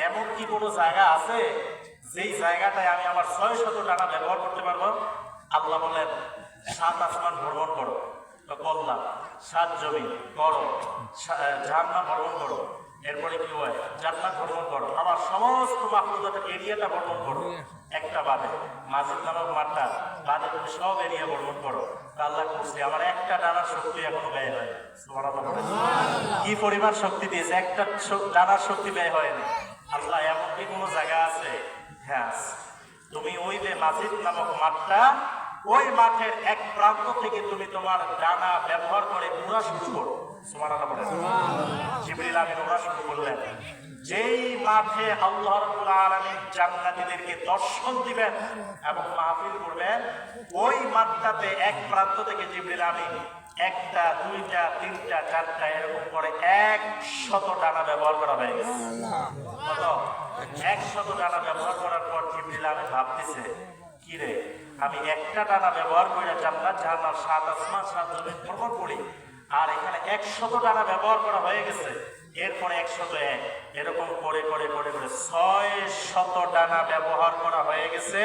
এমন কি কোনো জায়গা আছে যেই জায়গাটায় আমি আমার 600 ডানা ব্যবহার করতে পারবো? আল্লাহ বলেন 7 আসমান ভ্রমণ করো। তো করলাম। 7 জমিন করো, জাহান্নাম ভ্রমণ করো, এরপরে কি হয় জান্নাত ভ্রমণ করো, আমার সমস্ত মাখলুকাতের এরিয়াটা ভ্রমণ করো, একটা বাদে মাসজিদ নামক মাঠটা বাদে তুমি সব এরিয়া ভ্রমণ করো। আল্লাহ বলছে আমার একটা ডানার শক্তি এখনো ব্যয় হয়। কি পরিমাণ শক্তি দিয়েছে, একটা ডানার শক্তি ব্যয় হয়নি। আল্লাহ এমন কি কোনো জায়গা আছে? হ্যাঁ, তুমি ওই যে মাসজিদ নামক মাঠটা, ওই মাঠের এক প্রান্ত থেকে তুমি তোমার ডানা ব্যবহার করে উড়া শুরু করো। সুবহানাল্লাহ বলেন। জিবরিল আমিন উড়া শুরু করলেন। যেই মাঠে আল্লাহ রাব্বুল আলামিন জান্নাতীদেরকে দর্শন দিবেন এবং মাহফিল করবেন, ওই মাঠটাতে এক প্রান্ত থেকে জিবরিল আমিন 1টা 2টা 3টা 4টা এরকম করে 100 ডানা ব্যবহার করা হয়ে গেছে। কত? 100 ডানা ব্যবহার করার পর জিবরিল আমিন ভাবতেছে, কি রে, আমি একটা ডানা ব্যবহার করে জান্নাত জাহান্নাম 7 আসমান 7 জমিন ভ্রমণ করি, আর এখানে 100 ডানা ব্যবহার করা হয়ে গেছে। এরপরে 101 এরকম করে করে করে করে 600 ডানা ব্যবহার করা হয়ে গেছে।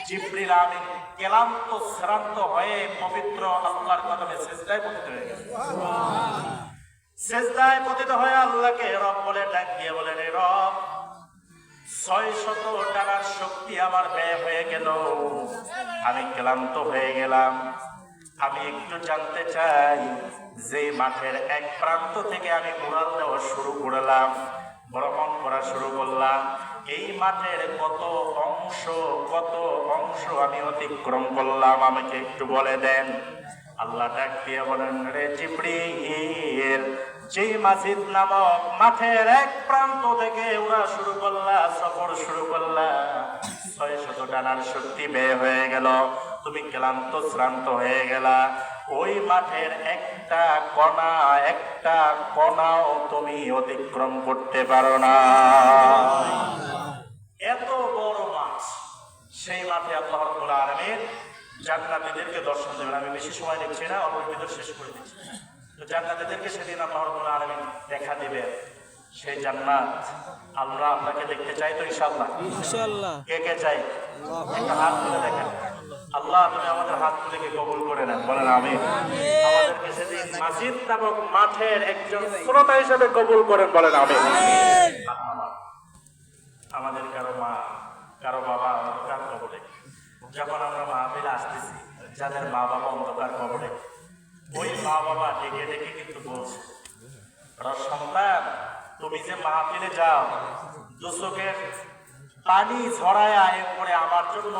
জিবরিল আমিন ক্লান্ত শ্রান্ত হয়ে পবিত্র আল্লাহর কদমে সিজদায় পতিত হয়ে গেছে। সিজদায় পতিত হয়ে আল্লাহকে রব বলে ডাক দিয়ে বলেন, এ রব 600 ডানার শক্তি আমার ব্যয় হয়ে গেল, আমি ক্লান্ত হয়ে গেলাম। আমি একটু জানতে চাই, যে মাঠের এক প্রান্ত থেকে আমি উড়াল দেওয়া শুরু করলাম, ভ্রমণ করা শুরু করলাম, এই মাঠের কত অংশ আমি অতিক্রম করলাম, আমাকে একটু বলে দেন। আল্লাহ ডাক দিয়ে বলেন, রে জিবরিল, যেই মাসজিদ নামক মাঠের এক প্রান্ত থেকে উড়া শুরু করলা, সফর শুরু করলা, 600 ডানার শক্তি ব্যয় হয়ে গেল, তুমি ক্লান্ত শ্রান্ত হয়ে গেলা, ওই মাঠের একটা কণাও তুমি অতিক্রম করতে পারো না। এত বড় মাঠ, সেই মাঠে আল্লাহ রাব্বুল আলামিন জান্নাতীদেরকে দর্শন দেবেন। আমি বেশি সময় নিচ্ছি না, অল্প ভিতর শেষ করে দিচ্ছি। তো জান্নাতীদেরকে সেদিন আল্লাহ রাব্বুল আলামিন দেখা দিবেন। সেই জান্নাত আমরা আপনাকে দেখতে চাই তো ইনশাআল্লাহ? ইনশাআল্লাহ। কে কে চাই? একটা হাত তুলে দেখেন। আল্লাহ তুমি আমাদের হাত তুলে কবুল করে নেন, বলেন আমিন। আমাদেরকে সেদিন মাসজিদ নামক মাঠের একজন শ্রোতা হিসেবে কবুল করেন, বলেন আমিন। আমাদের কারো মা কারো বাবা অন্ধকার কবরে, যখন আমরা মাহফিলে আসতেছি, যাদের মা বাবা অন্ধকার কবরে, ওই মা বাবা ডেকে ডেকে কিন্তু বলছে, সন্তান তুমি যে মাহফিলে যাও, দুচোখের পানি ঝরায় এরপরে আমার জন্য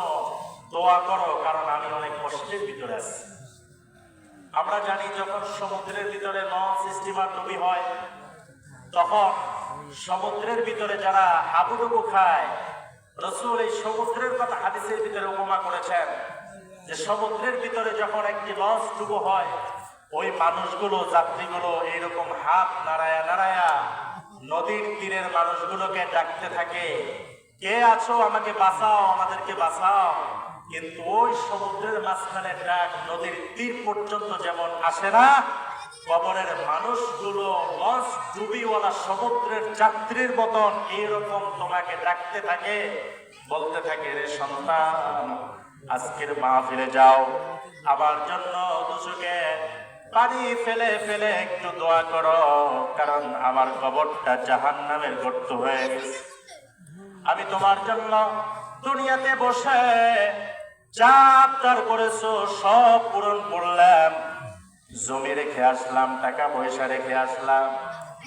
দোয়া করো, কারণ আমি অনেক কষ্টের ভিতরে আছি। আমরা জানি যখন সমুদ্রের ভিতরে লঞ্চ স্টিমার ডুবি হয়, তখন সমুদ্রের ভিতরে যারা হাবুডুবু খায়, রাসূল এই সমুদ্রের কথা হাদিসের ভিতরে উপমা করেছেন যে সমুদ্রের ভিতরে যখন একটি লঞ্চ ডুবো হয়, ওই মানুষগুলো, যাত্রীগুলো এইরকম হাত নাড়ায়া নাড়ায়া নদীর তীরের মানুষগুলোকে ডাকতে থাকে, কে আছো আমাকে বাঁচাও, আমাদেরকে বাঁচাও। কিন্তু ওই সমুদ্রের মাঝখানে ডাক নদীর তীর পর্যন্ত যেমন আসে না, কবরের মানুষগুলো লঞ্চ ডুবিওয়ালা সমুদ্রের যাত্রীর মতন এইরকম তোমাকে ডাকতে থাকে, বলতে থাকে, রে সন্তান আজকের মাহফিলে যাও, আমার জন্য দুচোখে পানি ফেলে ফেলে একটু দোয়া করো, কারণ আমার কবরটা জাহান্নামের গর্ত হয়ে গেছে। আমি তোমার জন্য দুনিয়াতে বসে যা আবদার করেছো সব পূরণ করলাম, জমি রেখে আসলাম, টাকা পয়সা রেখে আসলাম,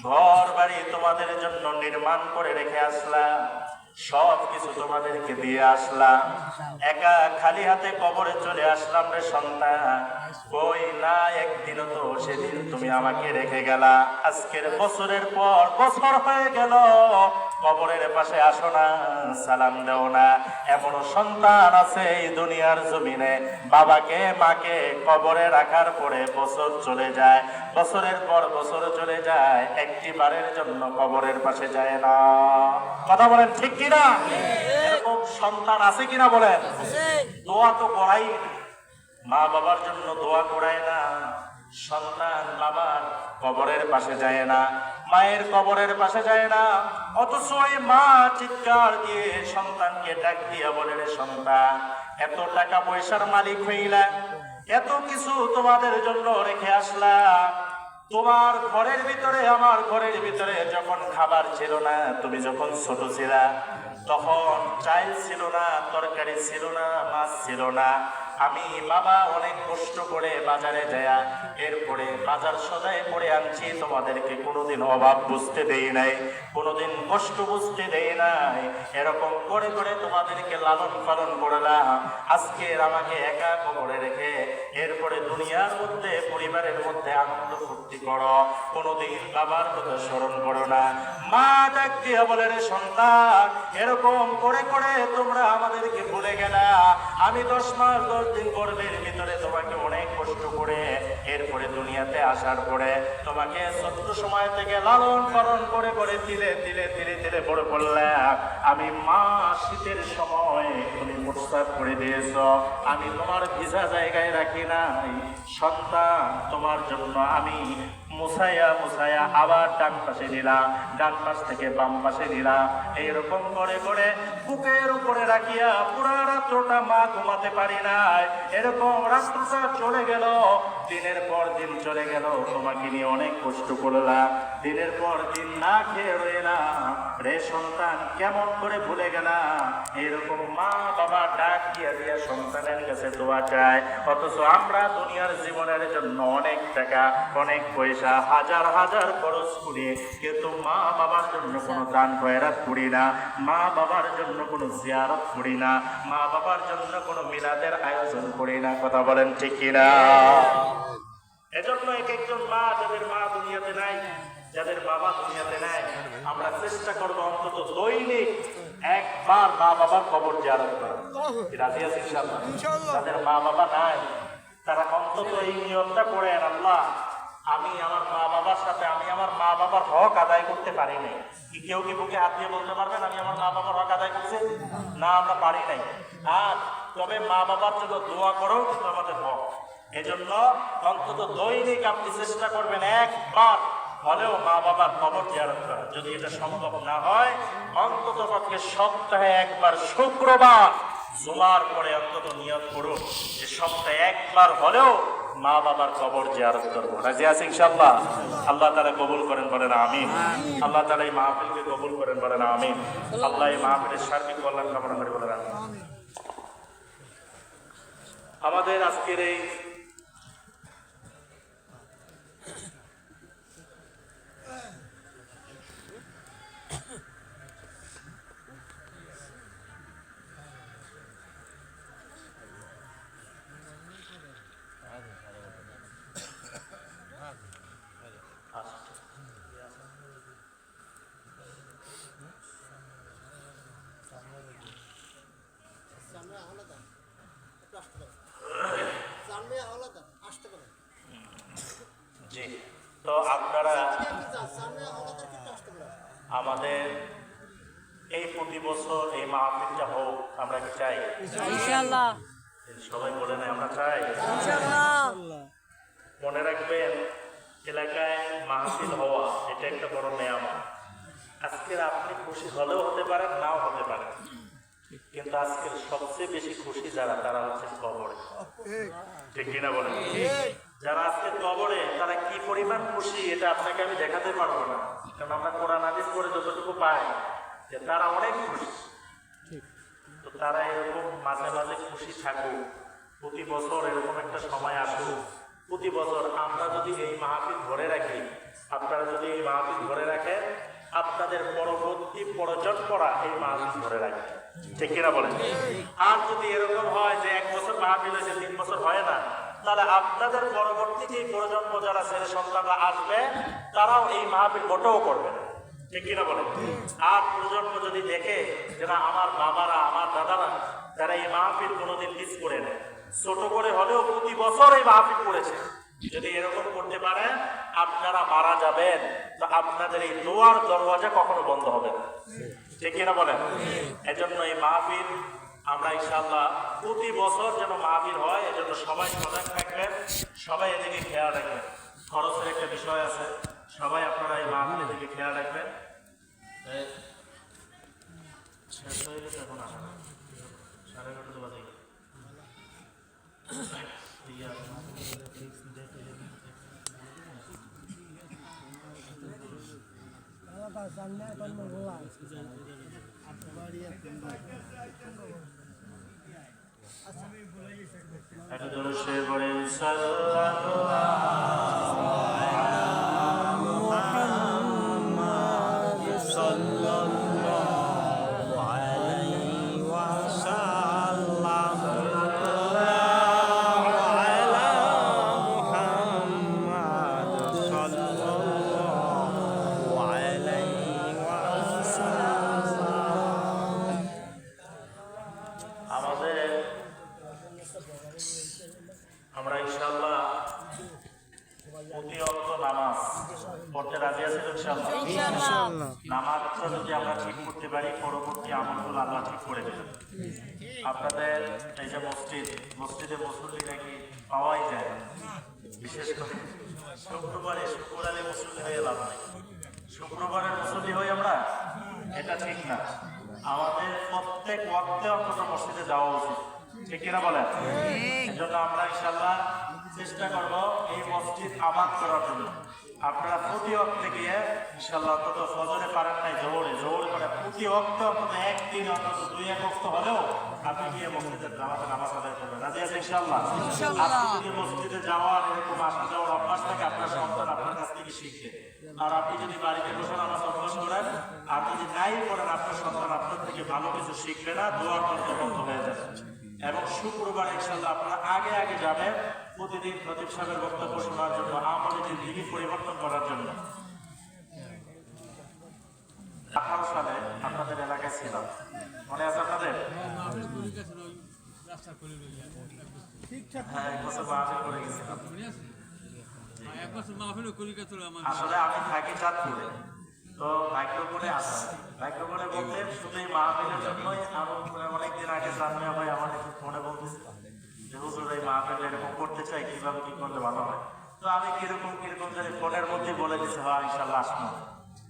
ঘর বাড়ি তোমাদের জন্য নির্মাণ করে রেখে আসলাম, সব কিছু তোমাদেরকে দিয়ে আসলাম, একা খালি হাতে কবরে চলে আসলাম রে সন্তান। কই না একদিনও তো সেদিন তুমি আমাকে রেখে গেলা, আজকের বছরের পর বছর হয়ে গেল, কবরের পাশে আসো না, সালাম দাও না। এমন সন্তান আছে এই দুনিয়ার জমিনে, বাবাকে মাকে কবরে রাখার পরে বছর চলে যায়, বছরের পর বছর চলে যায়, একটি বারের জন্য কবরের পাশে যায় না। কথা বলেন ঠিক কিনা? এরকম সন্তান আছে কিনা বলেন? দোয়া তো করাই, মা বাবার জন্য দোয়া করায় না, সন্তান বাবার কবরের পাশে যায় না, মায়ের কবরের পাশে যায় না, অথচ ওই মা চিৎকার দিয়ে সন্তানকে ডাক দিয়া বলে, রে সন্তান, এত টাকা পয়সার মালিক হইলা, এত কিছু তোমাদের জন্য রেখে আসলাম, তোমার ঘরের ভিতরে আমার ঘরের ভিতরে যখন খাবার ছিল না, তুমি যখন ছোট ছিলা, তখন চাল ছিল না, তরকারি ছিল না, মাছ ছিল না, আমি বাবা অনেক কষ্ট করে বাজারে যায়া এরপরে বাজার সদাই করে আনছি, তোমাদেরকে কোনোদিন অভাব বুঝতে দেই নাই, কোনোদিন কষ্ট বুঝতে দেই নাই, এরকম করে করে তোমাদেরকে লালন পালন করলাম, আজকে আমাকে একা কবরে রেখে এরপরে দুনিয়ার মধ্যে পরিবারের মধ্যে আনন্দ ফুর্তি করো, কোনোদিন বাবার কথা স্মরণ করো না। মা ডাক দিয়া বলে, রে সন্তান, এরকম করে করে তোমরা আমাদেরকে ভুলে গেলা, আমি 10 মাস 10 দিন গর্ভের ভিতরে তোমাকে অনেক কষ্ট করে এরপরে দুনিয়াতে আসার পরে তোমাকে ছোট্ট সময় থেকে লালন পালন করে করে ধীরে ধীরে ধীরে ধীরে বড় করলাম, আমি মা শীতের সময় তুমি প্রস্তাব করে দিয়েছ, আমি তোমার ভিজা জায়গায় রাখি নাই, সন্তান তোমার জন্য আমি মুছাইয়া মুছাইয়া আবার ডান পাশে নিলাম, ডান পাশ থেকে বাম পাশে নিলাম, এইরকম করে করে বুকের উপরে রাখিয়া পুরা রাত্রটা মা ঘুমাতে পারি নাই, এরকম রাত্রটা চলে গেল, দিনের পর দিন চলে গেল, তোমাকে নিয়ে অনেক কষ্ট করলাম, দিনের পর দিন না খেয়ে রইলাম, রে সন্তান কেমন করে ভুলে গেলাম। এরকম মা বাবা ডাক দিয়া দিয়া সন্তানের কাছে দোয়া চায়, অথচ আমরা দুনিয়ার জীবনের জন্য অনেক টাকা অনেক পয়সা হাজার হাজার খরচ করি, কিন্তু মা বাবার জন্য কোনো দান খয়রাত করি না, মা বাবার জন্য কোনো জিয়ারত করি না, মা বাবার জন্য কোনো মিলাদের আয়োজন করি না। কথা বলেন ঠিক কিনা? এজন্য এক একজন মা, যাদের মা দুনিয়াতে নাই, যাদের বাবা দুনিয়াতে নাই, আমরা চেষ্টা করবো অন্তত দৈনিক একবার মা বাবার কবর জিয়ারত করা। রাজি আছি ইনশাআল্লাহ? যাদের মা বাবা নাই তারা অন্তত এই নিয়মটা করেন, আল্লাহ আমি আমার মা বাবার সাথে, আমি আমার মা বাবার হক আদায় করতে পারি নাই। কি কেউ কি বুকে হাত দিয়ে বলতে পারবেন আমি আমার মা বাবার হক আদায় করছি? না, আমরা পারি নাই। আর তবে মা বাবার জন্য দোয়া করো কিন্তু আমাদের হক। এজন্য অন্তত দৈনিক আপনি চেষ্টা করবেন একবার হলেও মা বাবার কবর জিয়ারত করা। যদি এটা সম্ভব না হয়, অন্তত পক্ষে সপ্তাহে একবার শুক্রবার জুমার পরে অন্তত নিয়ত করুন যে সপ্তাহে একবার হলেও মা বাবার কবর জিয়ারত করবো। রাজি আছি ইনশাআল্লাহ? আল্লাহ তাআলা কবুল করেন, বলেন আমিন। আল্লাহ তাআলা এই মাহফিলকে কবুল করেন, বলেন আমিন। আল্লাহ এই মাহফিলের সার্বিক কল্যাণ কামনা করে, বলেন আমিন। আমাদের আজকের এই জি, তো আপনারা আমাদের এই প্রতি বছর এই মাহফিলটা হোক, আমরা কি চাই? ইনশাআল্লাহ। সবাই বলে না আমরা চাই? ইনশাআল্লাহ। মনে রাখবেন, এলাকায় মাহফিল হওয়া এটা একটা বড় নেয়ামত। আজকে আপনি খুশি হলেও হতে পারেন, নাও হতে পারেন, কিন্তু আজকের সবচেয়ে বেশি খুশি যারা, তারা হচ্ছে কবরে। ঠিক কিনা বলেন? যারা আজকে কবরে, তারা কি পরিমাণ খুশি এটা আপনাকে আমি দেখাতে পারবো না, কারণ আমরা কোরআন হাদিস পড়ে যতটুকু পাই যে তারা অনেক খুশি। তো তারা এরকম মাঝে মাঝে খুশি থাকুক, প্রতি বছর এরকম একটা সময় আসুক। প্রতি বছর আমরা যদি এই মাহফিল ধরে রাখি, আপনারা যদি এই মাহফিল ধরে রাখেন, আপনাদের পরবর্তী প্রজন্মরা এই মাহফিল ধরে রাখে, ঠিক কিনা বলেন? আর যদি এরকম হয় যে 1 বছর মাহফিল হয়েছে 3 বছর হয় না, তাহলে আপনাদের পরবর্তী যে প্রজন্ম যারা ছেলে সন্তানরা আসবে তারাও এই মাহফিল মোটেও করবে না, ঠিক কিনা বলেন? আর প্রজন্ম যদি দেখে যে না, আমার বাবারা আমার দাদারা তারা এই মাহফিল কোনোদিন মিস করে নেয়, ছোট করে হলেও প্রতি বছর এই মাহফিল করেছে, যদি এরকম করতে পারেন আপনারা মারা যাবেন, তো আপনাদের এই দোয়ার দরওয়াজা কখনো বন্ধ হবে না, ঠিক কিনা বলেন? এজন্য এই মাহফিল আমরা ইনশাআল্লাহ প্রতি বছর যেন মাহফিল হয়, এজন্য সবাই সজাগ থাকবেন, সবাই এদিকে খেয়াল রাখবেন। খরচের একটা বিষয় আছে, সবাই আপনারা এই মাহফিলের দিকে খেয়াল রাখবেন। শেষ হয়ে গেছে, এখন আসা 11:30 বাজে। একটা জোরে শের বলেন সাল্লাল্লাহু আমরা ইনশাআল্লাহ প্রতি ওয়াক্ত নামাজ পড়তে রাজি আছি ইনশাআল্লাহ। নামাজটা যদি আমরা ঠিক করতে পারি, পরবর্তী আমলগুলো আল্লাহ ঠিক করে দেবেন। আপনাদের এই যে মসজিদে মুসল্লি নাকি পাওয়াই যায় না, বিশেষ করে শুক্রবারে মুসল্লি হয়ে লাভ নাই। শুক্রবারের মুসল্লি হই আমরা, এটা ঠিক না। আমাদের প্রত্যেক ওয়াক্তে অন্তত মসজিদে যাওয়া উচিত, ঠিক কিনা বলেন? এজন্য আমরা ইনশাআল্লাহ চেষ্টা করব এই মসজিদ আবাদ করার জন্য। আপনারা প্রতি ওয়াক্তে গিয়ে ইনশাআল্লাহ অন্তত ফজরে পারেন নাই জোহরে করে প্রতি ওয়াক্তে অন্তত একদিন অন্তত 2-1 ওয়াক্ত হলেও আপনি গিয়ে মসজিদের জামাতে নামাজ আদায় করবেন। রাজি আছেন ইনশাআল্লাহ? আপনি যদি মসজিদে যাওয়ার এরকম আসা যাওয়ার অভ্যাস থাকে, আপনার সন্তান আপনার কাছ থেকে শিখবে। আর আপনি যদি বাড়িতে বসে নামাজ অভ্যাস করেন আর যদি নাই করেন, আপনার সন্তান আপনার থেকে ভালো কিছু শিখবে না, দোয়ার পর্যন্ত বন্ধ হয়ে যাবে। এবং শুক্রবার ইনশাআল্লাহ আপনারা আগে যাবেন প্রতিদিন খতিব সাহেবের বক্তব্য শোনার জন্য, আমাদের দিনই পরিবর্তন করার জন্য। 18 সালে আপনাদের এলাকায় ছিলাম, মনে আছে আপনাদের? হ্যাঁ, 1 বছর মাহফিল করে গেছিলাম। আসলে আমি থাকি চাঁদপুরে, তো মাইক্রোফোনে আসা মাইক্রোফোনে বলতে শুধু এই মাহফিলের জন্যই আমি অনেকদিন আগে জানিয়া ভাই আমাদের ফোনে বলতেছিলাম যে হুজুর এই মাহফিল এরকম করতে চাই, কিভাবে কি করলে ভালো হয়। তো আমি কিরকম জানি ফোনের মধ্যে বলে দিচ্ছে হ্যাঁ ইনশাআল্লাহ আসবো।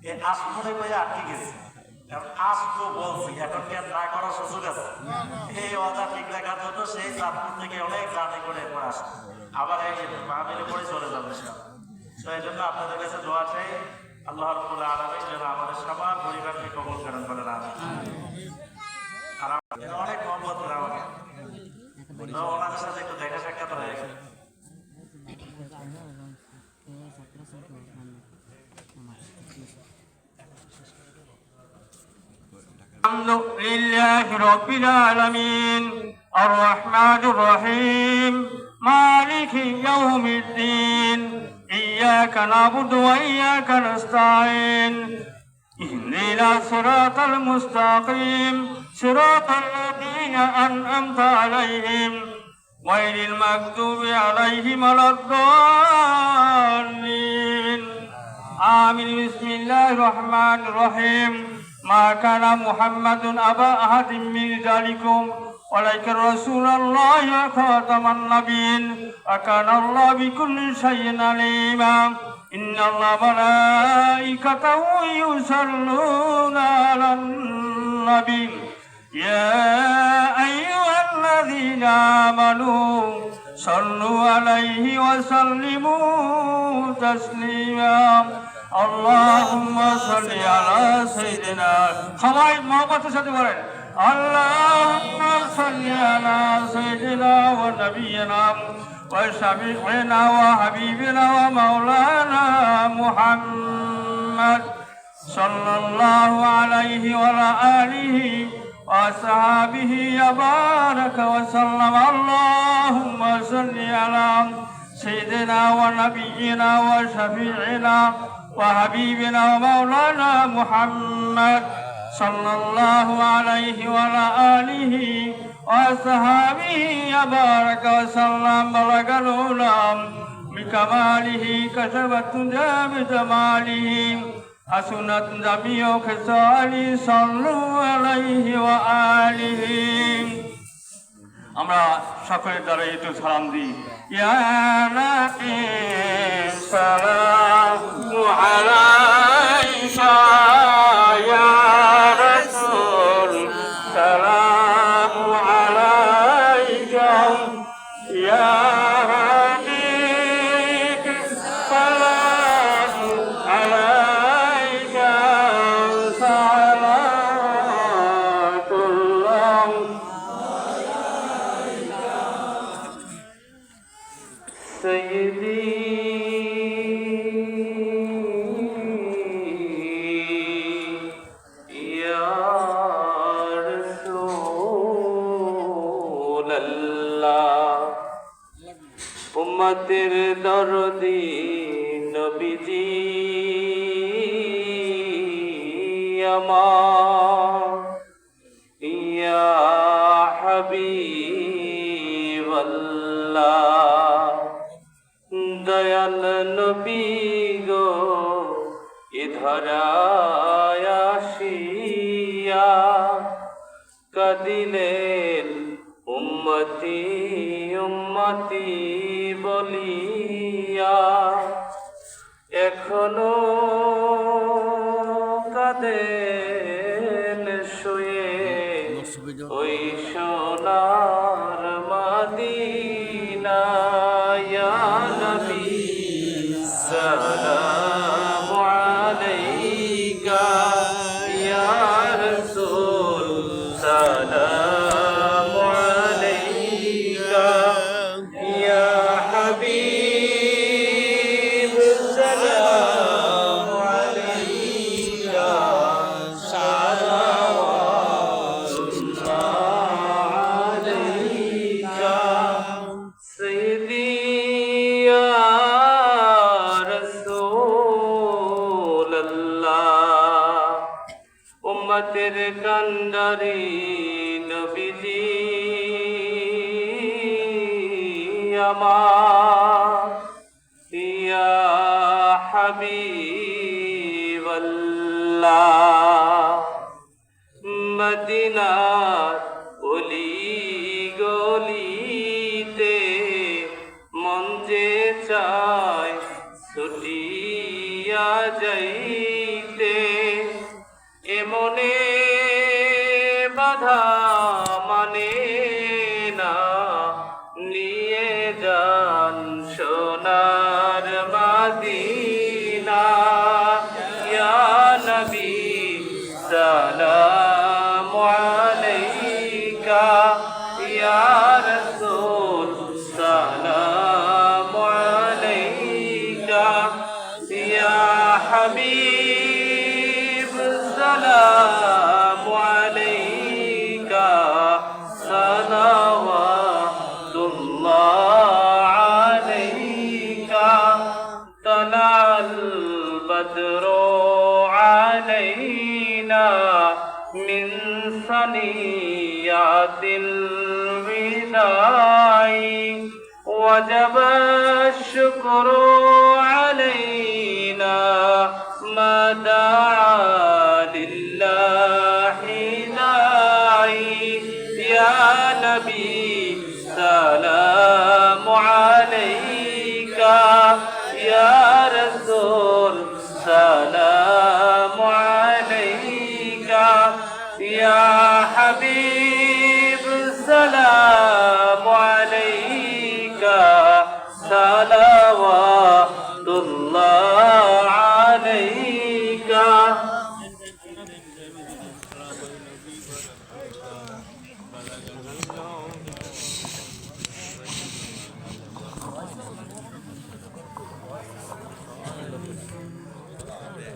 এই আসমনে বই আটকে গেছি, আসবো বলছি, এখন কি আর না করার সুযোগ আছে? এই অজা ঠিক রাখার জন্য সেই চাঁদপুর থেকে অনেক জার্নি করে এরপর আসবো, আবার এই মাহফিলে করে চলে যাবে। তো এই জন্য আপনাদের কাছে দোয়া চাই, আল্লাহ রাব্বুল আলামিন যেন আমাদের সবার পরিবারকে কবুল করেন, বলেন আমিন। আর অনেক মহব্বত করে আমাকে, তো ওনাদের সাথে একটু দেখা সাক্ষাৎ হয়ে গেছে। لله رب العالمين الرحمن الرحيم مالك يوم الدين إياك نعبد وإياك نستعين اهدنا الصراط المستقيم صراط الذين أنعمت عليهم غير المغضوب عليهم ولا الضالين آمين. بسم الله الرحمن الرحيم. ما كان محمد أبا أحد من رجالكم ولكن رسول الله وخاتم النبيين وكان الله بكل شيء عليما. إن الله ملائكته يصلون على النبي يا أيها الذين آمنوا صلوا عليه وسلموا تسليما. اللهم صل على سيدنا সবাই মোহাম্মদের সাথে বলেন اللهم صل على سيدنا ونبينا وشفيعنا وحبيبنا ومولانا محمد صلى الله عليه وعلى آله وصحابه وبارك وسلم. اللهم صل على سيدنا ونبينا وشفيعنا وحبيبنا ومولانا محمد صلى الله عليه وعلى آله وصحابه وبارك وسلم. بلغ العلا بكماله كشف الدجى بجماله حسنت جميع خصاله صلوا عليه وآله. আমরা সকলের দ্বারা একটু সালাম দিই। ইয়া নাবী সালামু আলাইকা, ইয়া রাসূল সালামু আলাইকা, ইয়া হাবিব সালামু আলাইকা, সালাতুল্লাহ سيدي يا رسول الله উম্মতের দরদি নবীজি আমার ইয়া হাবিবাল্লাহ দয়াল নবী গো ইধরায় আসিয়া কাদিলেন উম্মতি উম্মতি বলিয়া, এখনো কাঁদেন শুয়ে ওই সোনার মদিনা। ইয়া নবী সালামু আলাইকা, ইয়া রাসূল সালামু আলাইকা, ইয়া হাবিব সালামু আলাইকা, সালাওয়াতুল্লাহ আলাইকা। সাইয়্যিদি ইয়া রাসূলুল্লাহ উম্মতের কান্ডারি নবীজি আমার ইয়া হাবিবাল্লাহ মদিনার অলি গলিতে মন যে চায় ছুটিয়া যাইতে, এমনে বাধা মানে না নিয়ে যান সোনার মদিনা। ইয়া নবী সালামু আলাইকা, ইয়া রাসূল সালামু আলাইকা, ইয়া হাবিব সালামু আলাইকা, সালাওয়াতুল্লাহ আলাইকা। তালাল বদরু আলাইনা মিন সানিয়াতিল বিদাই, وجب الشكر علينا ما دعا لله داعي. يا نبي سلام عليك، يا رسول سلام عليك، يا حبيب سلام عليك، صلوات الله عليك.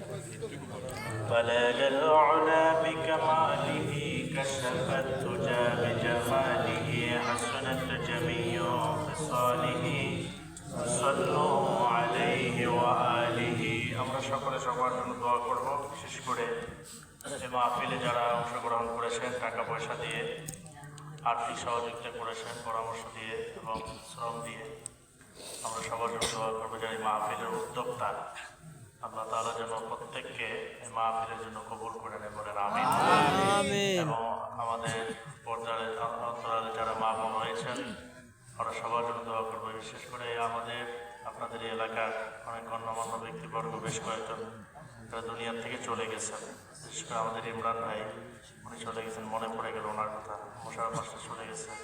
بلغ العلا بكماله كشف الدجى بجماله حسنت جميع خصاله صلوا عليه وآله আমরা সকলে সবার জন্য দোয়া করব বিশেষ করে এই মাহফিলে যারা অংশগ্রহণ করেছেন টাকা পয়সা দিয়ে আর্থিক সহযোগিতা করেছেন পরামর্শ দিয়ে এবং শ্রম দিয়ে আমরা সবার জন্য দোয়া করবো যারা এই মাহফিলের উদ্যোক্তা আল্লাহ তাআলা যেন প্রত্যেককে এই মাহফিলের জন্য কবুল করে নেন বলেন আমিন এবং আমাদের পর্দার অন্তরালে যারা মা বাবা রয়েছেন আমরা সবার জন্য দোয়া করবো বিশেষ করে আমাদের আপনাদের এই এলাকার অনেক গণ্যমান্য ব্যক্তিবর্গ বেশ কয়েকজন তারা দুনিয়ার থেকে চলে গেছেন বিশেষ করে আমাদের ইমরান ভাই উনি চলে গেছেন মনে পড়ে গেল ওনার কথা মশার পাশে চলে গেছেন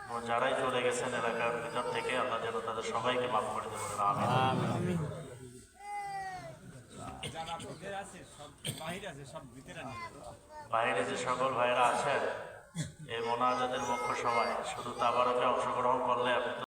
এবং যারাই চলে গেছেন এলাকার ভিতর থেকে আল্লাহ যেন তাদের সবাইকে মাফ করে দেবেন আমিন বাইরে যে সকল ভাইরা আছেন এই মোনাজাতের মুখ্য সময় শুধু তাবারকে অংশগ্রহণ করলে আপনি